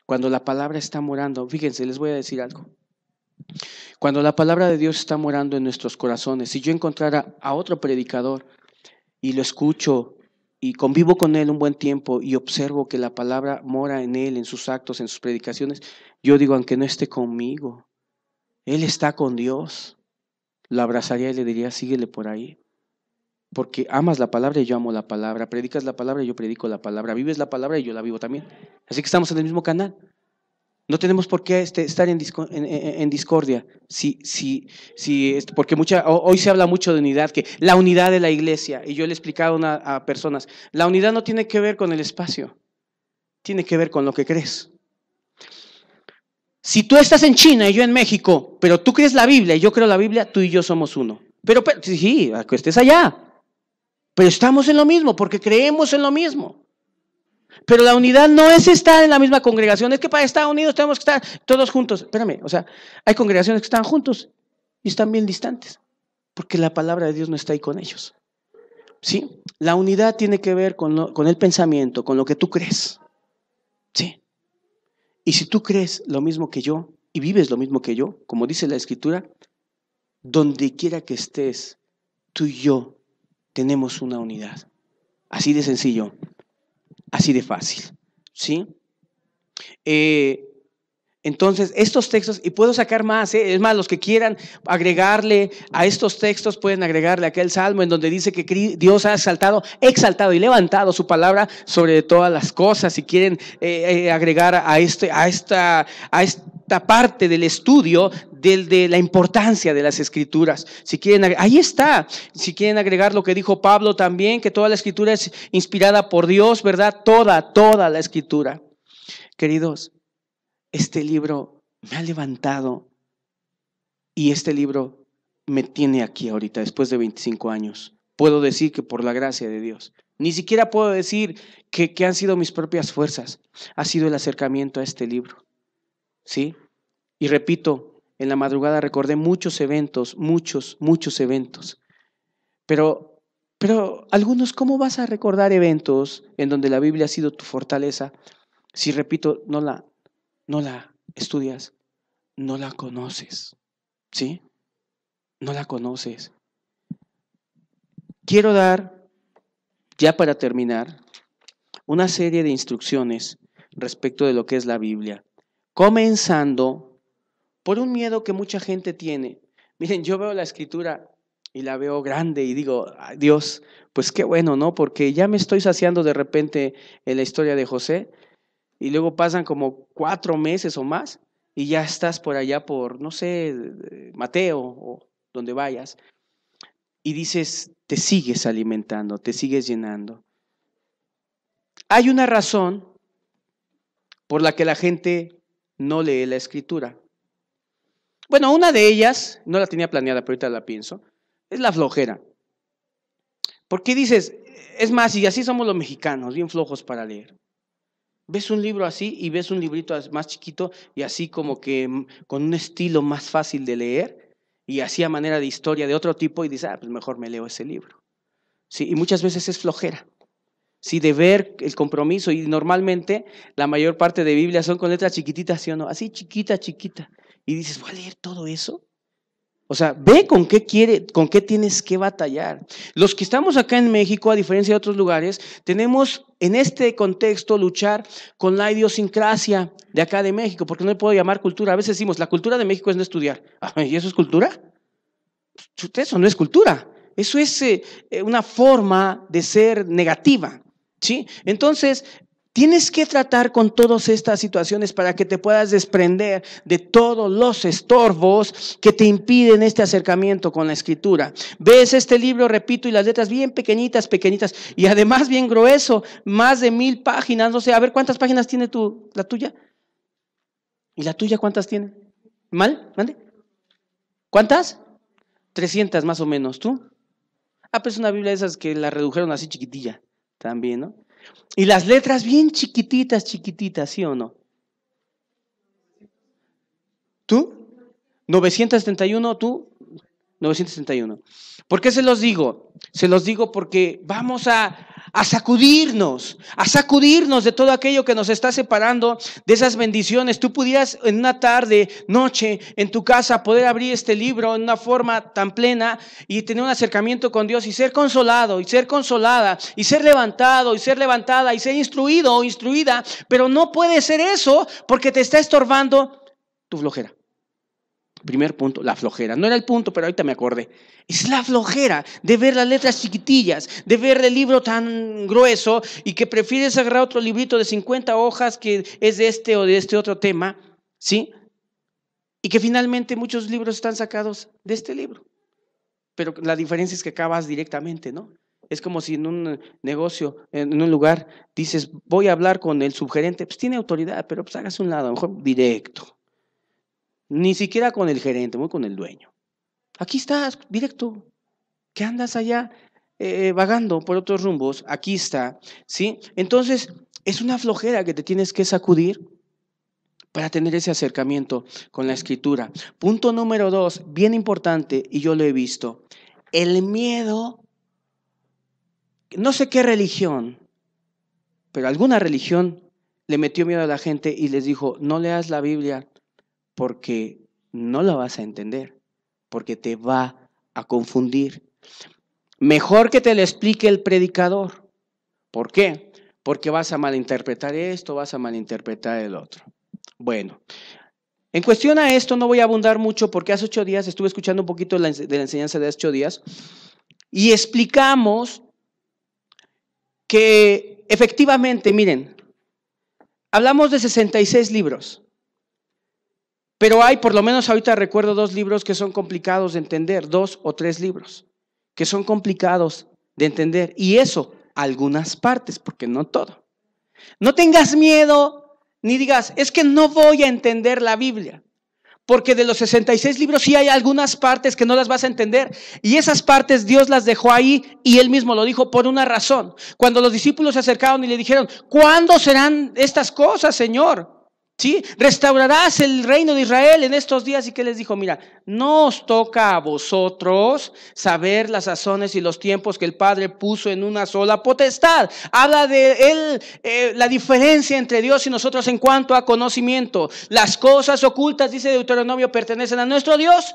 Cuando la palabra está morando, fíjense, les voy a decir algo. Cuando la palabra de Dios está morando en nuestros corazones, si yo encontrara a otro predicador y lo escucho y convivo con él un buen tiempo y observo que la palabra mora en él, en sus actos, en sus predicaciones, yo digo, aunque no esté conmigo, él está con Dios. Lo abrazaría y le diría, síguele por ahí. Porque amas la palabra y yo amo la palabra, predicas la palabra y yo predico la palabra, vives la palabra y yo la vivo también. Así que estamos en el mismo canal. No tenemos por qué estar en discordia. Porque hoy se habla mucho de unidad, que la unidad de la iglesia, y yo le he explicado a personas, la unidad no tiene que ver con el espacio, tiene que ver con lo que crees. Si tú estás en China y yo en México, pero tú crees la Biblia y yo creo la Biblia, tú y yo somos uno. Pero sí, que estés allá. Pero estamos en lo mismo porque creemos en lo mismo. Pero la unidad no es estar en la misma congregación, es que para estar unidos tenemos que estar todos juntos. Espérame, o sea, hay congregaciones que están juntos y están bien distantes, porque la palabra de Dios no está ahí con ellos. ¿Sí? La unidad tiene que ver con el pensamiento, con lo que tú crees. ¿Sí? Y si tú crees lo mismo que yo y vives lo mismo que yo, como dice la Escritura, donde quiera que estés, tú y yo tenemos una unidad. Así de sencillo. Así de fácil, ¿sí? Entonces, estos textos, y puedo sacar más, es más, los que quieran agregarle a estos textos, pueden agregarle aquel salmo en donde dice que Dios ha exaltado y levantado su palabra sobre todas las cosas. Si quieren agregar a esta parte del estudio de la importancia de las escrituras, si quieren, ahí está. Si quieren agregar lo que dijo Pablo también, que toda la escritura es inspirada por Dios, ¿verdad? Toda la escritura. Queridos, este libro me ha levantado y este libro me tiene aquí ahorita, después de 25 años. Puedo decir que por la gracia de Dios. Ni siquiera puedo decir que han sido mis propias fuerzas. Ha sido el acercamiento a este libro. ¿Sí? Y repito, en la madrugada recordé muchos eventos, muchos eventos. Pero algunos, ¿cómo vas a recordar eventos en donde la Biblia ha sido tu fortaleza? Si, repito, no la estudias, no la conoces, ¿sí? No la conoces. Quiero dar, ya para terminar, una serie de instrucciones respecto de lo que es la Biblia, comenzando por un miedo que mucha gente tiene. Miren, yo veo la Escritura y la veo grande y digo, Dios, pues qué bueno, ¿no? Porque ya me estoy saciando de repente en la historia de José y luego pasan como 4 meses o más y ya estás por allá por, no sé, Mateo o donde vayas y dices, te sigues alimentando, te sigues llenando. Hay una razón por la que la gente no lee la Escritura. Bueno, una de ellas, no la tenía planeada, pero ahorita la pienso, es la flojera. Porque dices, es más, y así somos los mexicanos, bien flojos para leer. Ves un libro así y ves un librito más chiquito y así como que con un estilo más fácil de leer y así a manera de historia de otro tipo y dices, pues mejor me leo ese libro. Sí, y muchas veces es flojera. Sí, de ver el compromiso y normalmente la mayor parte de Biblias son con letras chiquititas, ¿sí o no? Así chiquita. Y dices, ¿voy a leer todo eso? O sea, ve con qué tienes que batallar. Los que estamos acá en México, a diferencia de otros lugares, tenemos en este contexto luchar con la idiosincrasia de acá de México, porque no le puedo llamar cultura. A veces decimos, la cultura de México es no estudiar. ¿Y eso es cultura? Eso no es cultura. Eso es una forma de ser negativa, ¿sí? Entonces, tienes que tratar con todas estas situaciones para que te puedas desprender de todos los estorbos que te impiden este acercamiento con la Escritura. Ves este libro, repito, y las letras bien pequeñitas, y además bien grueso, más de 1000 páginas. No sé, a ver, ¿cuántas páginas tiene la tuya? ¿Y la tuya cuántas tiene? ¿Mal? ¿Mande? ¿Cuántas? 300 más o menos. ¿Tú? Pues una Biblia de esas que la redujeron así chiquitilla también, ¿no? Y las letras bien chiquititas, ¿sí o no? ¿Tú? 971, ¿tú? 971. ¿Por qué se los digo? Se los digo porque vamos a sacudirnos de todo aquello que nos está separando de esas bendiciones. Tú pudieras en una tarde, noche, en tu casa poder abrir este libro en una forma tan plena y tener un acercamiento con Dios y ser consolado y ser consolada y ser levantado y ser levantada y ser instruido o instruida, pero no puede ser eso porque te está estorbando tu flojera. Primer punto, la flojera. No era el punto, pero ahorita me acordé. Es la flojera de ver las letras chiquitillas, de ver el libro tan grueso y que prefieres agarrar otro librito de 50 hojas que es de este o de este otro tema, ¿sí? Y que finalmente muchos libros están sacados de este libro. Pero la diferencia es que acabas directamente, ¿no? Es como si en un negocio, en un lugar, dices, voy a hablar con el subgerente, pues tiene autoridad, pero pues hágase un lado, a lo mejor directo. Ni siquiera con el gerente, muy con el dueño. Aquí estás, directo. ¿Qué andas allá vagando por otros rumbos? Aquí está, ¿sí? Entonces, es una flojera que te tienes que sacudir para tener ese acercamiento con la Escritura. Punto número 2, bien importante, y yo lo he visto. El miedo, no sé qué religión, pero alguna religión le metió miedo a la gente y les dijo, no leas la Biblia porque no la vas a entender, porque te va a confundir. Mejor que te lo explique el predicador. ¿Por qué? Porque vas a malinterpretar esto, vas a malinterpretar el otro. Bueno, en cuestión a esto no voy a abundar mucho porque hace 8 días estuve escuchando un poquito de la enseñanza de hace 8 días y explicamos que efectivamente, miren, hablamos de 66 libros. Pero hay, por lo menos ahorita recuerdo 2 libros que son complicados de entender, 2 o 3 libros que son complicados de entender. Y eso, algunas partes, porque no todo. No tengas miedo, ni digas, es que no voy a entender la Biblia. Porque de los 66 libros sí hay algunas partes que no las vas a entender. Y esas partes Dios las dejó ahí y Él mismo lo dijo por una razón. Cuando los discípulos se acercaron y le dijeron, ¿cuándo serán estas cosas, Señor? ¿Sí? Restaurarás el reino de Israel en estos días. ¿Y qué les dijo? Mira, no os toca a vosotros saber las sazones y los tiempos que el Padre puso en una sola potestad. Habla de él, la diferencia entre Dios y nosotros en cuanto a conocimiento. Las cosas ocultas, dice Deuteronomio, pertenecen a nuestro Dios.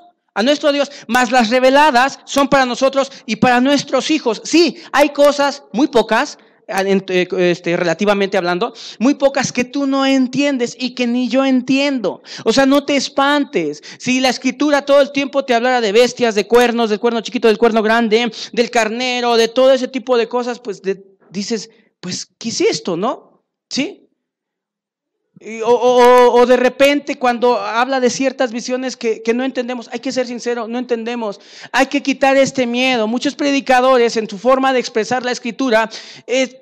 Mas las reveladas son para nosotros y para nuestros hijos. Sí, hay cosas, muy pocas, relativamente hablando, muy pocas que tú no entiendes y que ni yo entiendo. O sea, no te espantes. Si la Escritura todo el tiempo te hablara de bestias, de cuernos, del cuerno chiquito, del cuerno grande, del carnero, de todo ese tipo de cosas, pues dices, pues, ¿qué es esto, no? ¿Sí? O de repente cuando habla de ciertas visiones que no entendemos, hay que ser sincero, no entendemos, hay que quitar este miedo. Muchos predicadores en su forma de expresar la Escritura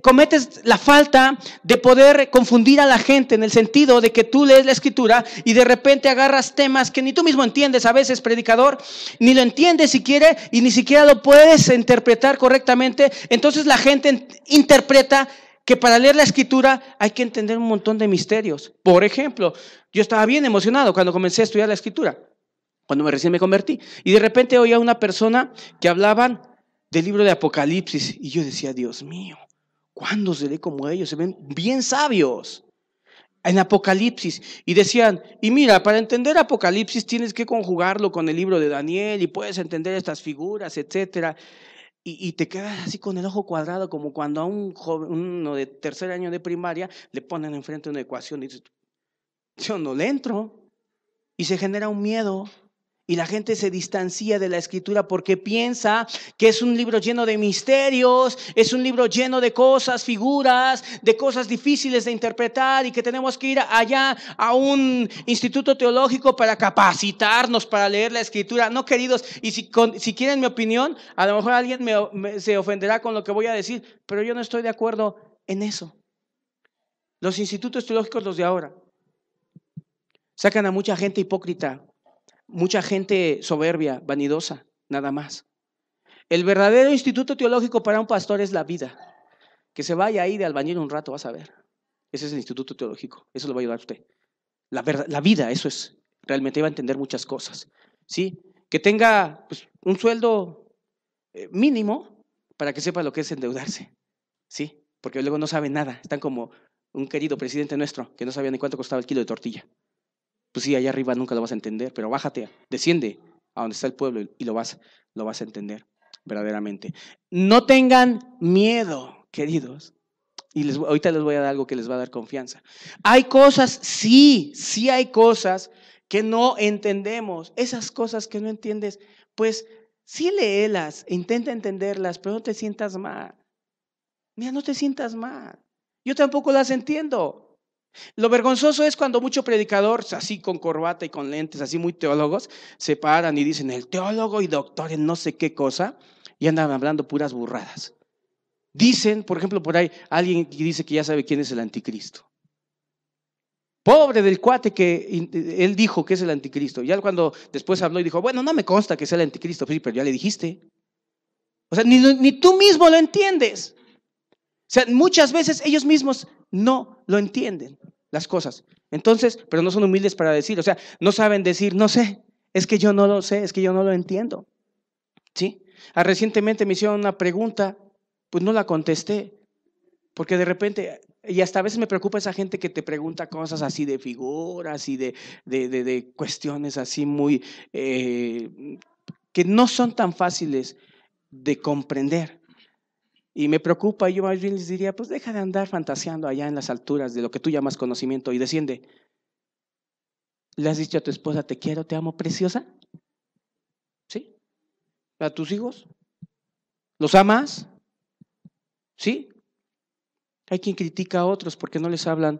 cometes la falta de poder confundir a la gente en el sentido de que tú lees la Escritura y de repente agarras temas que ni tú mismo entiendes a veces, predicador, ni lo entiendes siquiera y ni siquiera lo puedes interpretar correctamente. Entonces la gente interpreta que para leer la Escritura hay que entender un montón de misterios. Por ejemplo, yo estaba bien emocionado cuando comencé a estudiar la Escritura, cuando recién me convertí, y de repente oía a una persona que hablaban del libro de Apocalipsis, y yo decía, Dios mío, ¿cuándo seré como ellos? Se ven bien sabios. en Apocalipsis y decían, y mira, para entender Apocalipsis tienes que conjugarlo con el libro de Daniel y puedes entender estas figuras, etcétera. Y te quedas así con el ojo cuadrado, como cuando a un joven, uno de tercer año de primaria, le ponen enfrente una ecuación y dices, yo no le entro. Y se genera un miedo. Y la gente se distancia de la escritura porque piensa que es un libro lleno de misterios, es un libro lleno de cosas, figuras, de cosas difíciles de interpretar y que tenemos que ir allá a un instituto teológico para capacitarnos para leer la escritura. No, queridos, y si quieren mi opinión, a lo mejor alguien se ofenderá con lo que voy a decir, pero yo no estoy de acuerdo en eso. Los institutos teológicos, los de ahora, sacan a mucha gente hipócrita, mucha gente soberbia, vanidosa, nada más. El verdadero instituto teológico para un pastor es la vida. Que se vaya ahí de albañil un rato, vas a ver. Ese es el instituto teológico, eso lo va a ayudar a usted. La vida, eso es. Realmente va a entender muchas cosas. ¿Sí? Que tenga pues, un sueldo mínimo para que sepa lo que es endeudarse. ¿Sí? Porque luego no sabe nada. Están como un querido presidente nuestro que no sabía ni cuánto costaba el kilo de tortilla. Pues sí, allá arriba nunca lo vas a entender, pero bájate, desciende a donde está el pueblo y lo vas a entender verdaderamente. No tengan miedo, queridos. Y ahorita les voy a dar algo que les va a dar confianza. Hay cosas, sí hay cosas que no entendemos. Esas cosas que no entiendes, pues sí léelas, intenta entenderlas, pero no te sientas mal. Mira, no te sientas mal. Yo tampoco las entiendo. Lo vergonzoso es cuando mucho predicador, así con corbata y con lentes, así muy teólogos, se paran y dicen el teólogo y doctor en no sé qué cosa y andan hablando puras burradas. Dicen, por ejemplo, por ahí alguien que dice que ya sabe quién es el anticristo. Pobre del cuate que él dijo que es el anticristo. Ya cuando después habló y dijo, bueno, no me consta que sea el anticristo, sí, pero ya le dijiste. O sea, ni tú mismo lo entiendes. O sea, muchas veces ellos mismos no lo entienden las cosas. Entonces, pero no son humildes para decir, o sea, no saben decir, no sé, es que yo no lo sé, es que yo no lo entiendo. ¿Sí? Recientemente me hicieron una pregunta, pues no la contesté, porque de repente, y hasta a veces me preocupa esa gente que te pregunta cosas así de figuras y de cuestiones así muy, que no son tan fáciles de comprender. Y me preocupa, y yo más bien les diría, pues deja de andar fantaseando allá en las alturas de lo que tú llamas conocimiento y desciende. ¿Le has dicho a tu esposa, te quiero, te amo, preciosa? ¿Sí? ¿A tus hijos? ¿Los amas? ¿Sí? Hay quien critica a otros porque no les hablan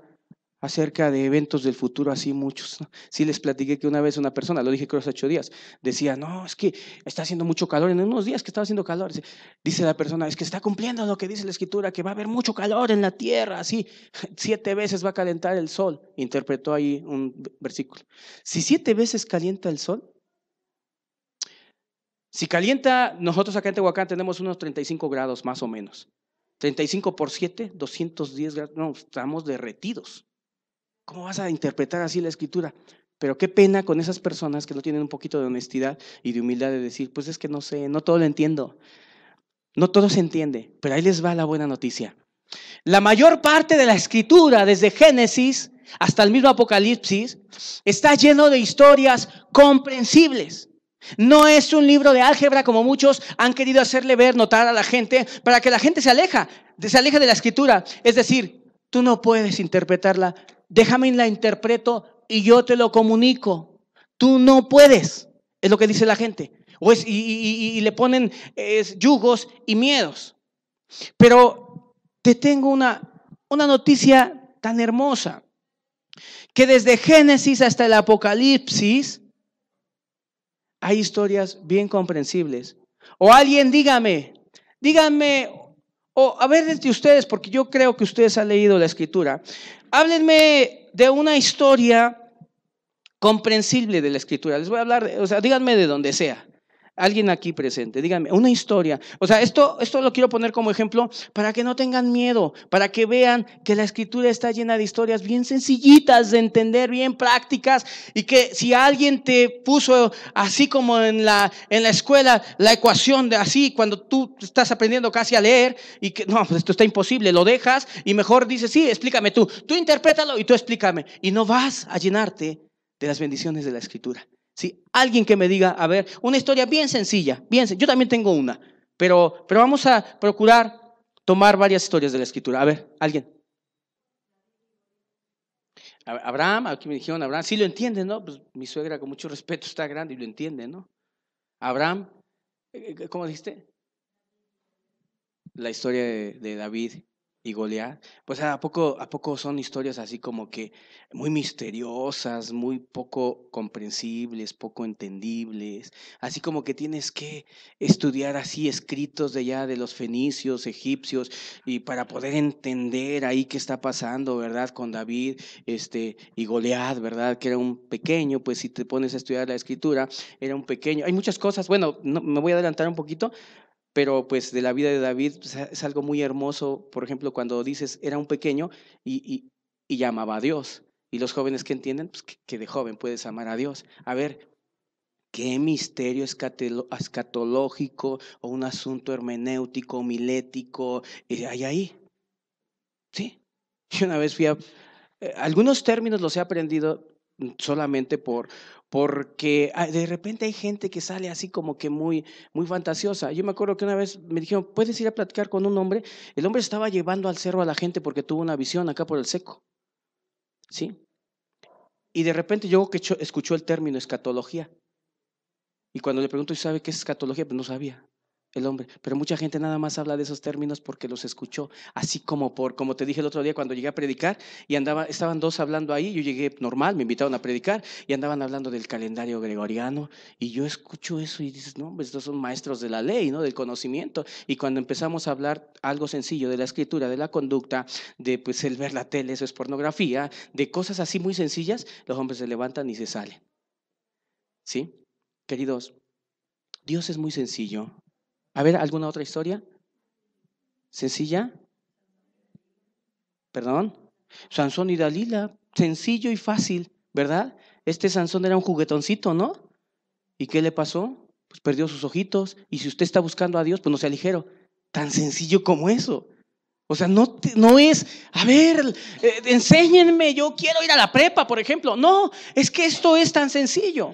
acerca de eventos del futuro así muchos. Sí les platiqué que una vez una persona, lo dije creo hace 8 días, decía, no, es que está haciendo mucho calor, en unos días que estaba haciendo calor, dice la persona, es que está cumpliendo lo que dice la escritura, que va a haber mucho calor en la tierra, así, 7 veces va a calentar el sol, interpretó ahí un versículo. Si 7 veces calienta el sol, si calienta, nosotros acá en Tehuacán tenemos unos 35 grados más o menos, 35 por 7, 210 grados, no, estamos derretidos. ¿Cómo vas a interpretar así la escritura? Pero qué pena con esas personas que no tienen un poquito de honestidad y de humildad de decir, pues es que no sé, no todo lo entiendo. No todo se entiende, pero ahí les va la buena noticia. La mayor parte de la escritura, desde Génesis hasta el mismo Apocalipsis, está lleno de historias comprensibles. No es un libro de álgebra como muchos han querido hacerle ver, notar a la gente, para que la gente se aleje de la escritura. Es decir, tú no puedes interpretarla. Déjame la interpreto y yo te lo comunico. Tú no puedes, es lo que dice la gente. Y le ponen yugos y miedos. Pero te tengo una noticia tan hermosa, que desde Génesis hasta el Apocalipsis hay historias bien comprensibles. O alguien dígame, o a ver desde ustedes, porque yo creo que ustedes han leído la escritura, háblenme de una historia comprensible de la escritura. Les voy a hablar, o sea, díganme de donde sea. Alguien aquí presente, díganme, una historia. O sea, esto lo quiero poner como ejemplo para que no tengan miedo, para que vean que la Escritura está llena de historias bien sencillitas de entender, bien prácticas, y que si alguien te puso así como en la escuela la ecuación de así, cuando tú estás aprendiendo casi a leer y que no, pues esto está imposible, lo dejas y mejor dices, sí, explícame tú interprétalo y tú explícame, y no vas a llenarte de las bendiciones de la Escritura. ¿Sí? Alguien que me diga, a ver, una historia bien sencilla, yo también tengo una, pero vamos a procurar tomar varias historias de la Escritura. A ver, alguien. Abraham, aquí me dijeron Abraham, sí lo entiende, ¿no? Pues mi suegra con mucho respeto está grande y lo entiende, ¿no? Abraham, ¿cómo dijiste? La historia de David y Goliat, pues ¿a poco son historias así como que muy misteriosas, muy poco comprensibles, poco entendibles, así como que tienes que estudiar así escritos de ya de los fenicios, egipcios, y para poder entender ahí qué está pasando, ¿verdad? Con David y Goliat, ¿verdad? Que era un pequeño, pues si te pones a estudiar la escritura, era un pequeño. Hay muchas cosas, bueno, no, me voy a adelantar un poquito, pero pues de la vida de David pues, es algo muy hermoso, por ejemplo, cuando dices era un pequeño y llamaba a Dios. Y los jóvenes que entienden, pues que de joven puedes amar a Dios. A ver, ¿qué misterio escatológico o un asunto hermenéutico, homilético hay ahí? Sí. Yo una vez algunos términos los he aprendido solamente porque de repente hay gente que sale así como que muy, muy fantasiosa. Yo me acuerdo que una vez me dijeron, ¿puedes ir a platicar con un hombre? El hombre estaba llevando al cerro a la gente porque tuvo una visión acá por el seco, ¿sí? Y de repente yo que escuchó el término escatología. Y cuando le pregunto, ¿sabe qué es escatología? Pues no sabía el hombre. Pero mucha gente nada más habla de esos términos porque los escuchó, así como como te dije el otro día cuando llegué a predicar y estaban dos hablando ahí, yo llegué normal, me invitaron a predicar y andaban hablando del calendario gregoriano y yo escucho eso y dices, no, pues estos son maestros de la ley, ¿no? Del conocimiento. Y cuando empezamos a hablar algo sencillo de la escritura, de la conducta, de pues el ver la tele, eso es pornografía, de cosas así muy sencillas, los hombres se levantan y se salen. ¿Sí? Queridos, Dios es muy sencillo. A ver, ¿alguna otra historia? ¿Sencilla? ¿Perdón? Sansón y Dalila, sencillo y fácil, ¿verdad? Sansón era un juguetoncito, ¿no? ¿Y qué le pasó? Pues perdió sus ojitos. Y si usted está buscando a Dios, pues no sea ligero. Tan sencillo como eso. O sea, no es, a ver, enséñenme, yo quiero ir a la prepa, por ejemplo. No, es que esto es tan sencillo.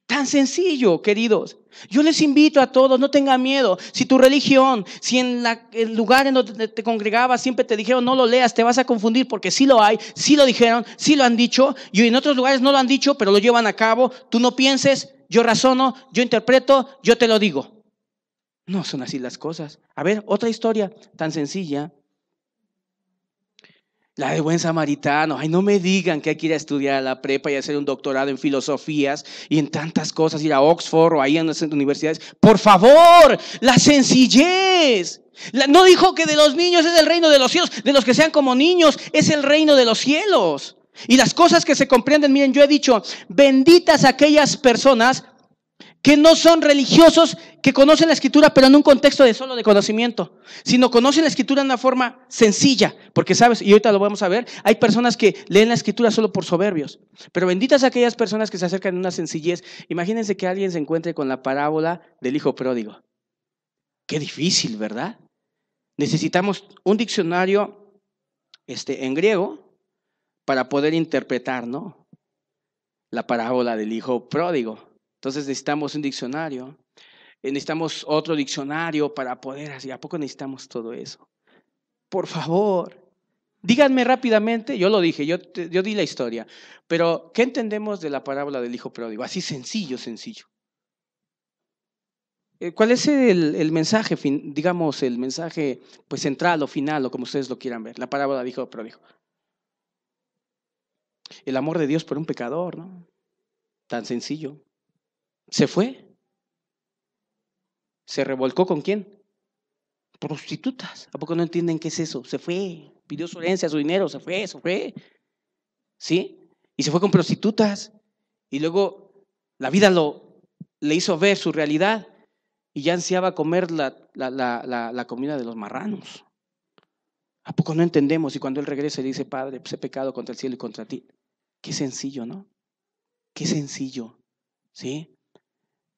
Tan sencillo, queridos. Yo les invito a todos, no tengan miedo. Si tu religión, si en el lugar en donde te congregabas siempre te dijeron no lo leas, te vas a confundir porque sí lo hay, sí lo dijeron, sí lo han dicho, y en otros lugares no lo han dicho, pero lo llevan a cabo. Tú no pienses, yo razono, yo interpreto, yo te lo digo. No son así las cosas. A ver, otra historia tan sencilla. La de buen samaritano. Ay, no me digan que hay que ir a estudiar a la prepa y hacer un doctorado en filosofías y en tantas cosas, ir a Oxford o ahí en las universidades. Por favor, la sencillez. No dijo que de los niños es el reino de los cielos, de los que sean como niños es el reino de los cielos. Y las cosas que se comprenden, miren, yo he dicho, benditas aquellas personas que no son religiosos, que conocen la escritura, pero en un contexto de solo de conocimiento, sino conocen la escritura de una forma sencilla, porque sabes, y ahorita lo vamos a ver, hay personas que leen la escritura solo por soberbios, pero benditas aquellas personas que se acercan en una sencillez. Imagínense que alguien se encuentre con la parábola del hijo pródigo. Qué difícil, ¿verdad? Necesitamos un diccionario en griego para poder interpretar, ¿no? La parábola del hijo pródigo. Entonces necesitamos un diccionario, necesitamos otro diccionario para poder así. ¿A poco necesitamos todo eso? Por favor, díganme rápidamente, yo lo dije, yo di la historia, pero ¿qué entendemos de la parábola del hijo pródigo? Así sencillo. ¿Cuál es el mensaje, digamos, el mensaje pues central o final, o como ustedes lo quieran ver, la parábola del hijo pródigo? El amor de Dios por un pecador, ¿no? Tan sencillo. Se fue. ¿Se revolcó con quién? Prostitutas. ¿A poco no entienden qué es eso? Se fue, pidió su herencia, su dinero, se fue. ¿Sí? Y se fue con prostitutas. Y luego la vida le hizo ver su realidad. y ya ansiaba comer la comida de los marranos. ¿A poco no entendemos? Y cuando él regresa y dice, Padre, pues he pecado contra el cielo y contra ti. Qué sencillo, ¿no? Qué sencillo, ¿sí?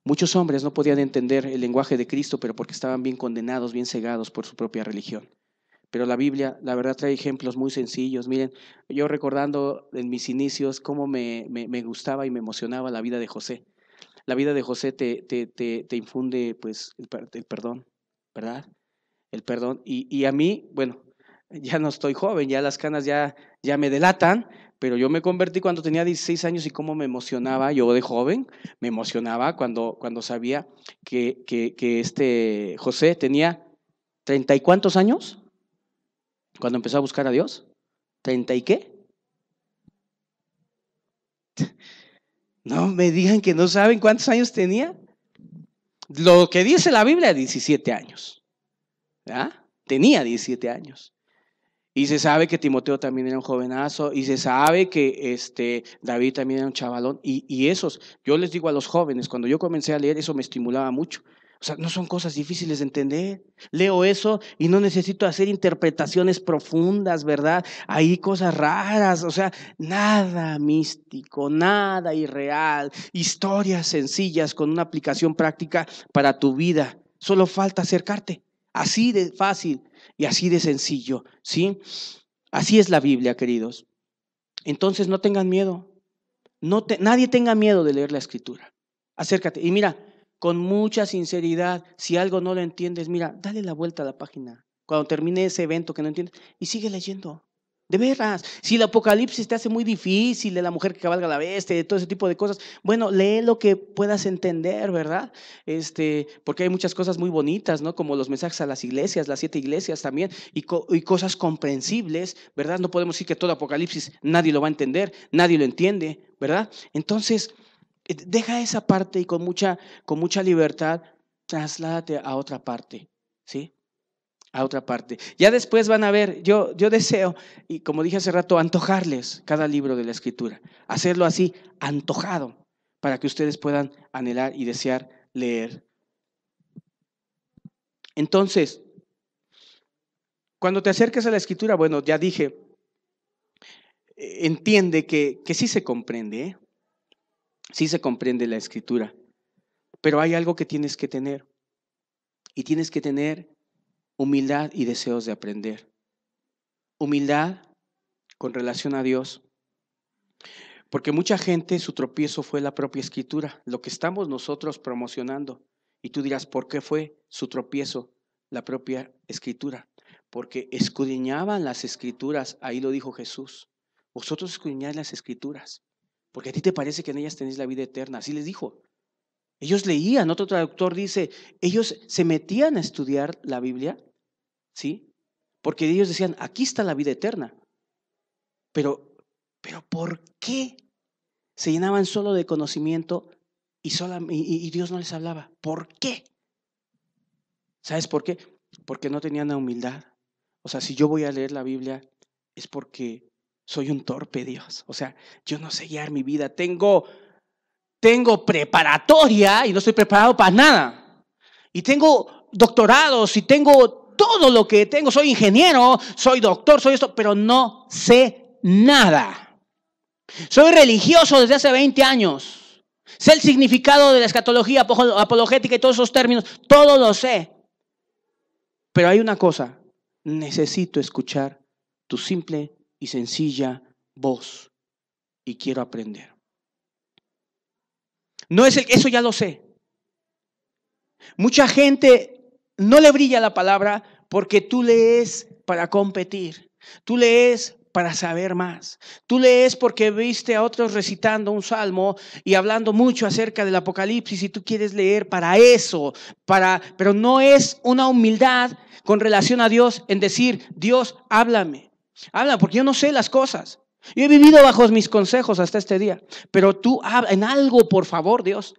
Muchos hombres no podían entender el lenguaje de Cristo, pero porque estaban bien condenados, bien cegados por su propia religión. Pero la Biblia, la verdad, trae ejemplos muy sencillos. Miren, yo recordando en mis inicios cómo me gustaba y me emocionaba la vida de José. La vida de José te infunde pues el perdón, ¿verdad? El perdón. Y a mí, bueno, ya no estoy joven, ya las canas ya me delatan, pero yo me convertí cuando tenía 16 años y cómo me emocionaba, yo de joven, me emocionaba cuando sabía que este José tenía 30 y cuántos años cuando empezó a buscar a Dios. ¿30 y qué? No me digan que no saben cuántos años tenía. Lo que dice la Biblia, 17 años. ¿Ah? Tenía 17 años. Y se sabe que Timoteo también era un jovenazo, y se sabe que David también era un chavalón, y esos, yo les digo a los jóvenes, cuando yo comencé a leer, eso me estimulaba mucho. O sea, no son cosas difíciles de entender. Leo eso y no necesito hacer interpretaciones profundas, ¿verdad? Hay cosas raras, o sea, nada místico, nada irreal, historias sencillas con una aplicación práctica para tu vida. Solo falta acercarte, así de fácil y así de sencillo, ¿sí? Así es la Biblia, queridos. Entonces no tengan miedo. Nadie tenga miedo de leer la Escritura. Acércate. Y mira, con mucha sinceridad, si algo no lo entiendes, mira, dale la vuelta a la página. Cuando termine ese evento que no entiendes, y sigue leyendo. De veras, si el Apocalipsis te hace muy difícil, de la mujer que cabalga la bestia, de todo ese tipo de cosas, bueno, lee lo que puedas entender, ¿verdad? Porque hay muchas cosas muy bonitas, ¿no? Como los mensajes a las iglesias, las 7 iglesias también, y cosas comprensibles, ¿verdad? No podemos decir que todo Apocalipsis nadie lo va a entender, nadie lo entiende, ¿verdad? Entonces, deja esa parte y con mucha libertad, trasládate a otra parte, ¿sí? A otra parte. Ya después van a ver, yo deseo, y como dije hace rato, antojarles cada libro de la Escritura, hacerlo así, antojado, para que ustedes puedan anhelar y desear leer. Entonces, cuando te acerques a la Escritura, bueno, ya dije, entiende que sí se comprende, ¿eh? Sí se comprende la Escritura, pero hay algo que tienes que tener, y tienes que tener humildad y deseos de aprender. Humildad con relación a Dios, porque mucha gente su tropiezo fue la propia Escritura, lo que estamos nosotros promocionando. Y tú dirás, ¿por qué fue su tropiezo la propia Escritura? Porque escudriñaban las Escrituras, ahí lo dijo Jesús. Vosotros escudriñáis las Escrituras, porque a ti te parece que en ellas tenéis la vida eterna. Así les dijo. Ellos leían, otro traductor dice, ellos se metían a estudiar la Biblia, ¿sí? Porque ellos decían, aquí está la vida eterna. Pero ¿por qué se llenaban solo de conocimiento y Dios no les hablaba? ¿Por qué? ¿Sabes por qué? Porque no tenían la humildad. O sea, si yo voy a leer la Biblia es porque soy un torpe, Dios. O sea, yo no sé guiar mi vida. Tengo preparatoria y no estoy preparado para nada. Y tengo doctorados y tengo todo lo que tengo. Soy ingeniero, soy doctor, soy esto, pero no sé nada. Soy religioso desde hace 20 años. Sé el significado de la escatología apologética y todos esos términos. Todo lo sé. Pero hay una cosa. Necesito escuchar tu simple y sencilla voz. Y quiero aprender. No es eso ya lo sé. Mucha gente no le brilla la palabra porque tú lees para competir. Tú lees para saber más. Tú lees porque viste a otros recitando un salmo y hablando mucho acerca del Apocalipsis y tú quieres leer para eso, pero no es una humildad con relación a Dios en decir, Dios, háblame. Habla, porque yo no sé las cosas. Yo he vivido bajo mis consejos hasta este día, pero tú habla en algo, por favor, Dios.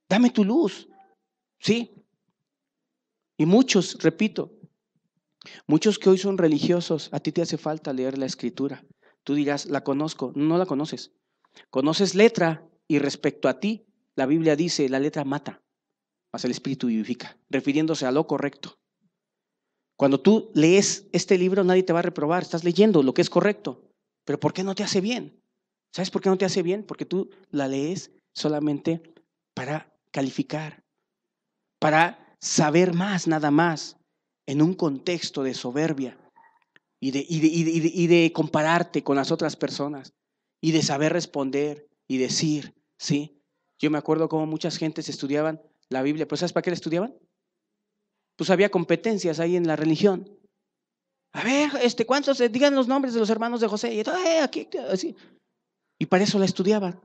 Dame tu luz. ¿Sí? Y muchos, repito, muchos que hoy son religiosos, a ti te hace falta leer la Escritura. Tú dirás, la conozco. No la conoces. Conoces letra y respecto a ti, la Biblia dice, la letra mata. mas el Espíritu vivifica, refiriéndose a lo correcto. Cuando tú lees este libro, nadie te va a reprobar, estás leyendo lo que es correcto. Pero ¿por qué no te hace bien? ¿Sabes por qué no te hace bien? Porque tú la lees solamente para calificar, para saber más, nada más, en un contexto de soberbia y de compararte con las otras personas y de saber responder y decir, ¿sí? Yo me acuerdo cómo muchas gentes estudiaban la Biblia, pero ¿sabes para qué la estudiaban? Pues había competencias ahí en la religión. A ver, ¿cuántos? Digan los nombres de los hermanos de José. Y aquí, así. Y para eso la estudiaban,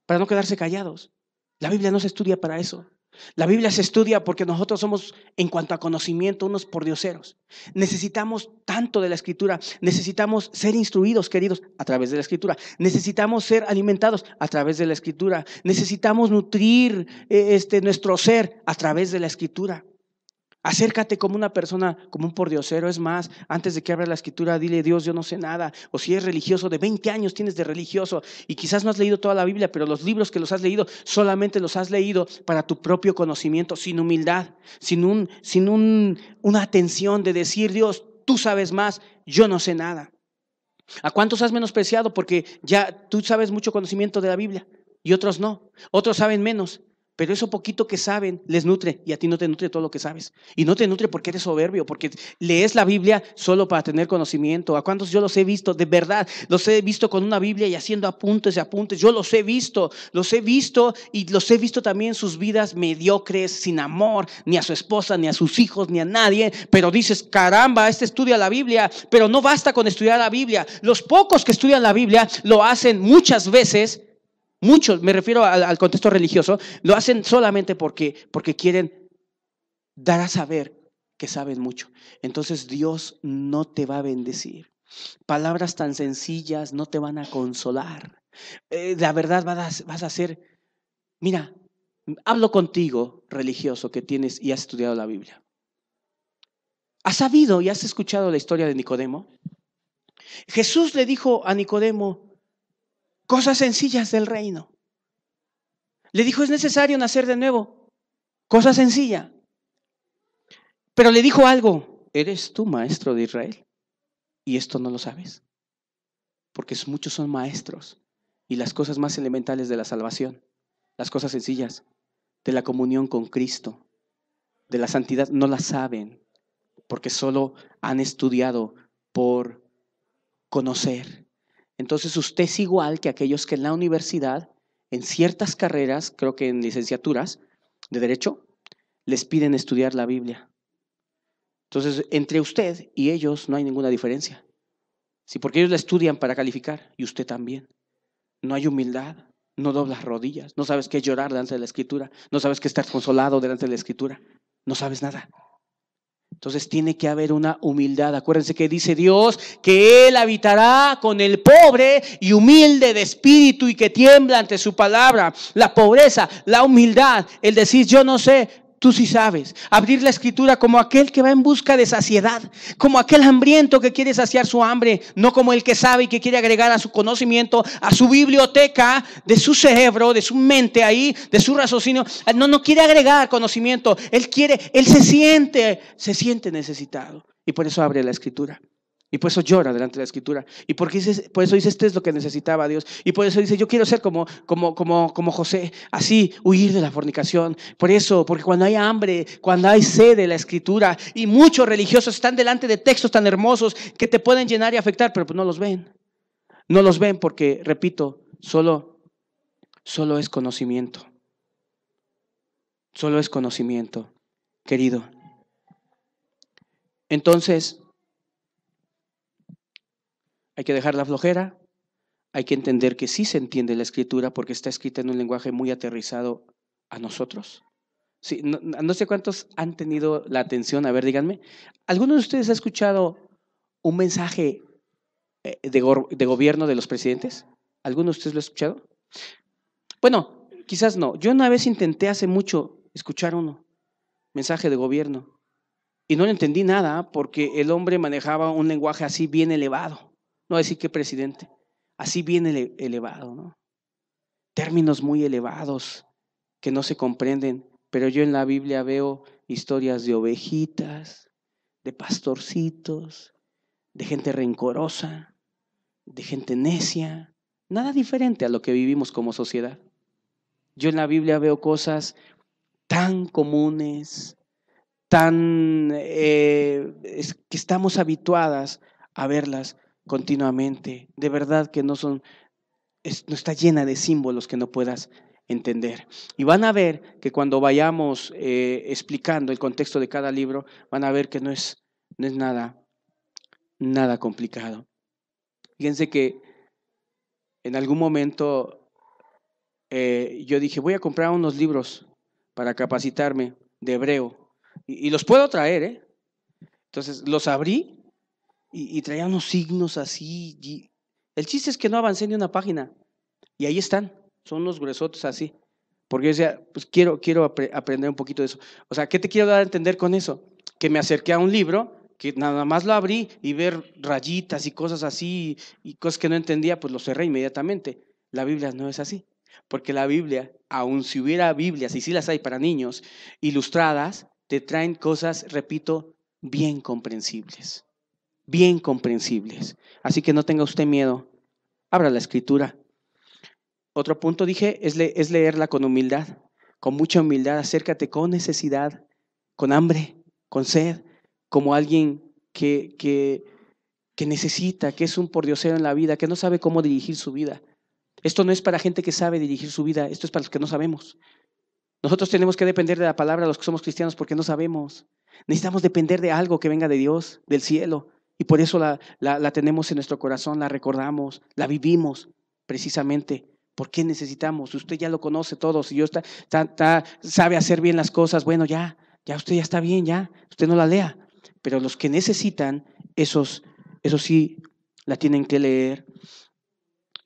para no quedarse callados. La Biblia no se estudia para eso. La Biblia se estudia porque nosotros somos, en cuanto a conocimiento, unos pordioseros. Necesitamos tanto de la Escritura. Necesitamos ser instruidos, queridos, a través de la Escritura. Necesitamos ser alimentados a través de la Escritura. Necesitamos nutrir nuestro ser a través de la Escritura. Acércate como una persona, como un pordiosero. Es más, antes de que abra la Escritura, dile: Dios, yo no sé nada. O si es religioso, de 20 años tienes de religioso y quizás no has leído toda la Biblia, pero los libros que los has leído, solamente los has leído para tu propio conocimiento, sin humildad, sin una atención de decir: Dios, tú sabes más, yo no sé nada. ¿A cuántos has menospreciado porque ya tú sabes mucho conocimiento de la Biblia y otros no? Otros saben menos. Pero eso poquito que saben les nutre y a ti no te nutre todo lo que sabes. Y no te nutre porque eres soberbio, porque lees la Biblia solo para tener conocimiento. ¿A cuántos yo los he visto? De verdad, los he visto con una Biblia y haciendo apuntes y apuntes. Yo los he visto y los he visto también sus vidas mediocres, sin amor, ni a su esposa, ni a sus hijos, ni a nadie. Pero dices: caramba, estudia la Biblia, pero no basta con estudiar la Biblia. Los pocos que estudian la Biblia lo hacen muchas veces. Muchos, me refiero al contexto religioso, lo hacen solamente porque quieren dar a saber que saben mucho. Entonces Dios no te va a bendecir. Palabras tan sencillas no te van a consolar. La verdad vas a ser, mira, hablo contigo, religioso, que tienes y has estudiado la Biblia. ¿Has sabido y has escuchado la historia de Nicodemo? Jesús le dijo a Nicodemo cosas sencillas del reino. Le dijo: es necesario nacer de nuevo. Cosa sencilla. Pero le dijo algo: ¿eres tú maestro de Israel? Y esto no lo sabes. Porque muchos son maestros. Y las cosas más elementales de la salvación, las cosas sencillas, de la comunión con Cristo, de la santidad, no las saben. Porque solo han estudiado por conocer. Entonces usted es igual que aquellos que en la universidad, en ciertas carreras, creo que en licenciaturas de Derecho, les piden estudiar la Biblia. Entonces, entre usted y ellos no hay ninguna diferencia. Sí, porque ellos la estudian para calificar y usted también. No hay humildad, no doblas rodillas, no sabes qué llorar delante de la Escritura, no sabes qué estar consolado delante de la Escritura, no sabes nada. Entonces tiene que haber una humildad. Acuérdense que dice Dios que Él habitará con el pobre y humilde de espíritu y que tiembla ante su palabra. La pobreza, la humildad, el decir: yo no sé, tú sí sabes. Abrir la Escritura como aquel que va en busca de saciedad, como aquel hambriento que quiere saciar su hambre, no como el que sabe y que quiere agregar a su conocimiento, a su biblioteca de su cerebro, de su mente ahí, de su raciocinio. No quiere agregar conocimiento. Él se siente necesitado y por eso abre la Escritura. Y por eso llora delante de la Escritura. Y por eso dice: esto es lo que necesitaba Dios. Y por eso dice: yo quiero ser como José, así, huir de la fornicación. Por eso, porque cuando hay hambre, cuando hay sed de la Escritura, y muchos religiosos están delante de textos tan hermosos que te pueden llenar y afectar, pero pues no los ven. No los ven porque, repito, solo es conocimiento. Solo es conocimiento, querido. Entonces, hay que dejar la flojera, hay que entender que sí se entiende la Escritura porque está escrita en un lenguaje muy aterrizado a nosotros. Sí, no sé cuántos han tenido la atención, a ver, díganme, ¿alguno de ustedes ha escuchado un mensaje de gobierno de los presidentes? ¿Alguno de ustedes lo ha escuchado? Bueno, quizás no. Yo una vez intenté hace mucho escuchar un mensaje de gobierno y no le entendí nada porque el hombre manejaba un lenguaje así bien elevado. No decir que presidente, así bien elevado, ¿no? Términos muy elevados que no se comprenden. pero yo en la Biblia veo historias de ovejitas, de pastorcitos, de gente rencorosa, de gente necia, nada diferente a lo que vivimos como sociedad. Yo en la Biblia veo cosas tan comunes, que estamos habituadas a verlas continuamente. De verdad que no está llena de símbolos que no puedas entender. Y van a ver que cuando vayamos explicando el contexto de cada libro, van a ver que no es nada complicado. Fíjense que en algún momento yo dije, voy a comprar unos libros para capacitarme de hebreo. Y los puedo traer, ¿eh? Entonces los abrí y traía unos signos así. El chiste es que no avancé ni una página. Y ahí están, son unos gruesotes así. Porque yo decía, pues quiero aprender un poquito de eso. O sea, ¿qué te quiero dar a entender con eso? Que me acerqué a un libro, que nada más lo abrí y ver rayitas y cosas así y cosas que no entendía, pues lo cerré inmediatamente. La Biblia no es así. Porque la Biblia, aun si hubiera Biblias, y sí las hay para niños, ilustradas, te traen cosas, repito, bien comprensibles. Bien comprensibles. Así que no tenga usted miedo. Abra la escritura. Otro punto dije es leerla con humildad, con mucha humildad. Acércate con necesidad, con hambre, con sed, como alguien que necesita, que es un pordiosero en la vida, que no sabe cómo dirigir su vida. Esto no es para gente que sabe dirigir su vida, esto es para los que no sabemos. Nosotros tenemos que depender de la palabra, los que somos cristianos, porque no sabemos. Necesitamos depender de algo que venga de Dios, del cielo. Y por eso la tenemos en nuestro corazón, la recordamos, la vivimos precisamente. ¿Por qué necesitamos? Usted ya lo conoce todo. Si yo sabe hacer bien las cosas, bueno, ya usted ya está bien, ya. Usted no la lea. Pero los que necesitan, esos sí la tienen que leer.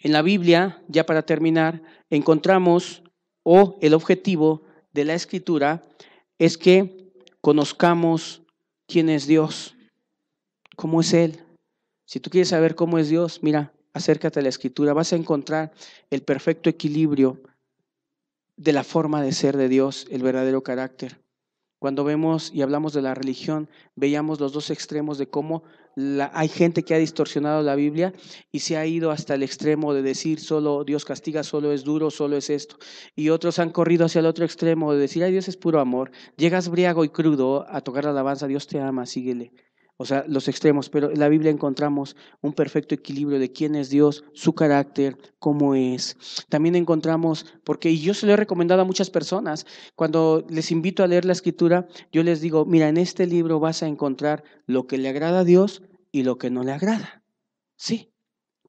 En la Biblia, ya para terminar, encontramos, o el objetivo de la Escritura es que conozcamos quién es Dios, cómo es Él. Si tú quieres saber cómo es Dios, mira, acércate a la Escritura. Vas a encontrar el perfecto equilibrio de la forma de ser de Dios, el verdadero carácter. Cuando vemos y hablamos de la religión, veíamos los dos extremos de cómo hay gente que ha distorsionado la Biblia y se ha ido hasta el extremo de decir solo Dios castiga, solo es duro, solo es esto. Y otros han corrido hacia el otro extremo de decir, ay, Dios es puro amor. Llegas briago y crudo a tocar la alabanza, Dios te ama, síguele. O sea, los extremos, pero en la Biblia encontramos un perfecto equilibrio de quién es Dios, su carácter, cómo es. También encontramos, y yo se lo he recomendado a muchas personas, cuando les invito a leer la Escritura, yo les digo, mira, en este libro vas a encontrar lo que le agrada a Dios y lo que no le agrada. Sí,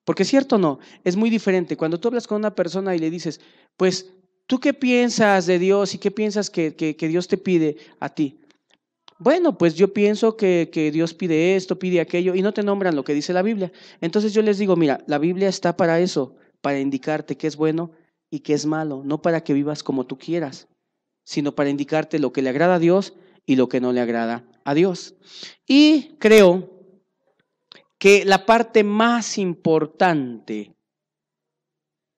porque es cierto o no, es muy diferente. Cuando tú hablas con una persona y le dices, pues, ¿tú qué piensas de Dios y qué piensas que Dios te pide a ti? Bueno, pues yo pienso que Dios pide esto, pide aquello, y no te nombran lo que dice la Biblia. Entonces yo les digo, mira, la Biblia está para eso, para indicarte qué es bueno y qué es malo, no para que vivas como tú quieras, sino para indicarte lo que le agrada a Dios y lo que no le agrada a Dios. Y creo que la parte más importante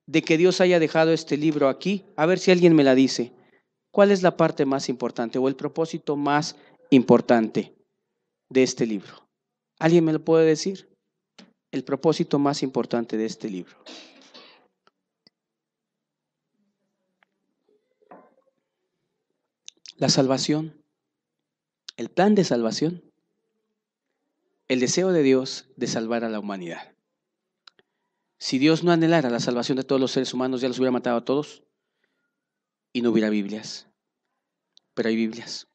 de que Dios haya dejado este libro aquí, a ver si alguien me la dice, ¿cuál es la parte más importante o el propósito más importante de este libro? ¿Alguien me lo puede decir? El propósito más importante de este libro. La salvación, el plan de salvación, el deseo de Dios de salvar a la humanidad. Si Dios no anhelara la salvación de todos los seres humanos, ya los hubiera matado a todos y no hubiera Biblias. Pero hay Biblias.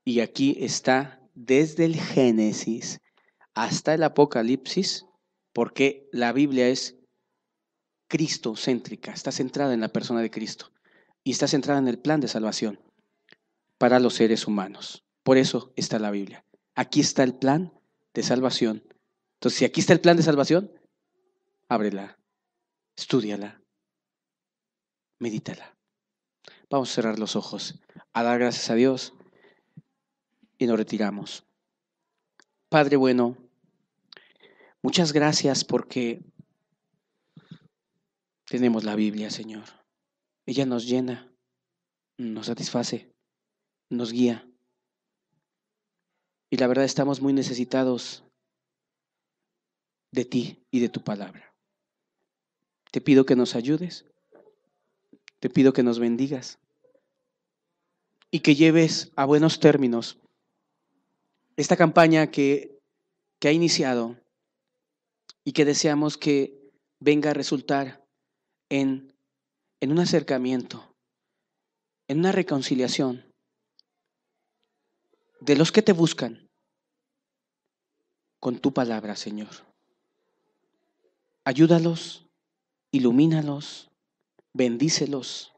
Y aquí está desde el Génesis hasta el Apocalipsis, porque la Biblia es cristocéntrica, está centrada en la persona de Cristo y está centrada en el plan de salvación para los seres humanos. Por eso está la Biblia. Aquí está el plan de salvación. Entonces, si aquí está el plan de salvación, ábrela, estúdiala, medítala. Vamos a cerrar los ojos, a dar gracias a Dios y nos retiramos. Padre bueno, muchas gracias porque tenemos la Biblia, Señor. Ella nos llena, nos satisface, nos guía. Y la verdad estamos muy necesitados de ti y de tu palabra. Te pido que nos ayudes, te pido que nos bendigas y que lleves a buenos términos esta campaña que ha iniciado y que deseamos que venga a resultar en un acercamiento, en una reconciliación de los que te buscan con tu palabra, Señor. Ayúdalos, ilumínalos, bendícelos,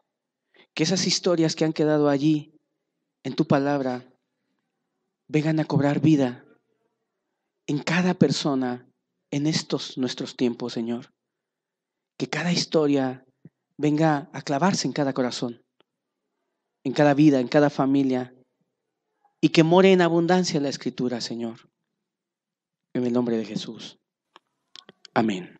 que esas historias que han quedado allí en tu palabra vengan a cobrar vida en cada persona en estos nuestros tiempos, Señor. Que cada historia venga a clavarse en cada corazón, en cada vida, en cada familia, y que more en abundancia la Escritura, Señor. En el nombre de Jesús. Amén.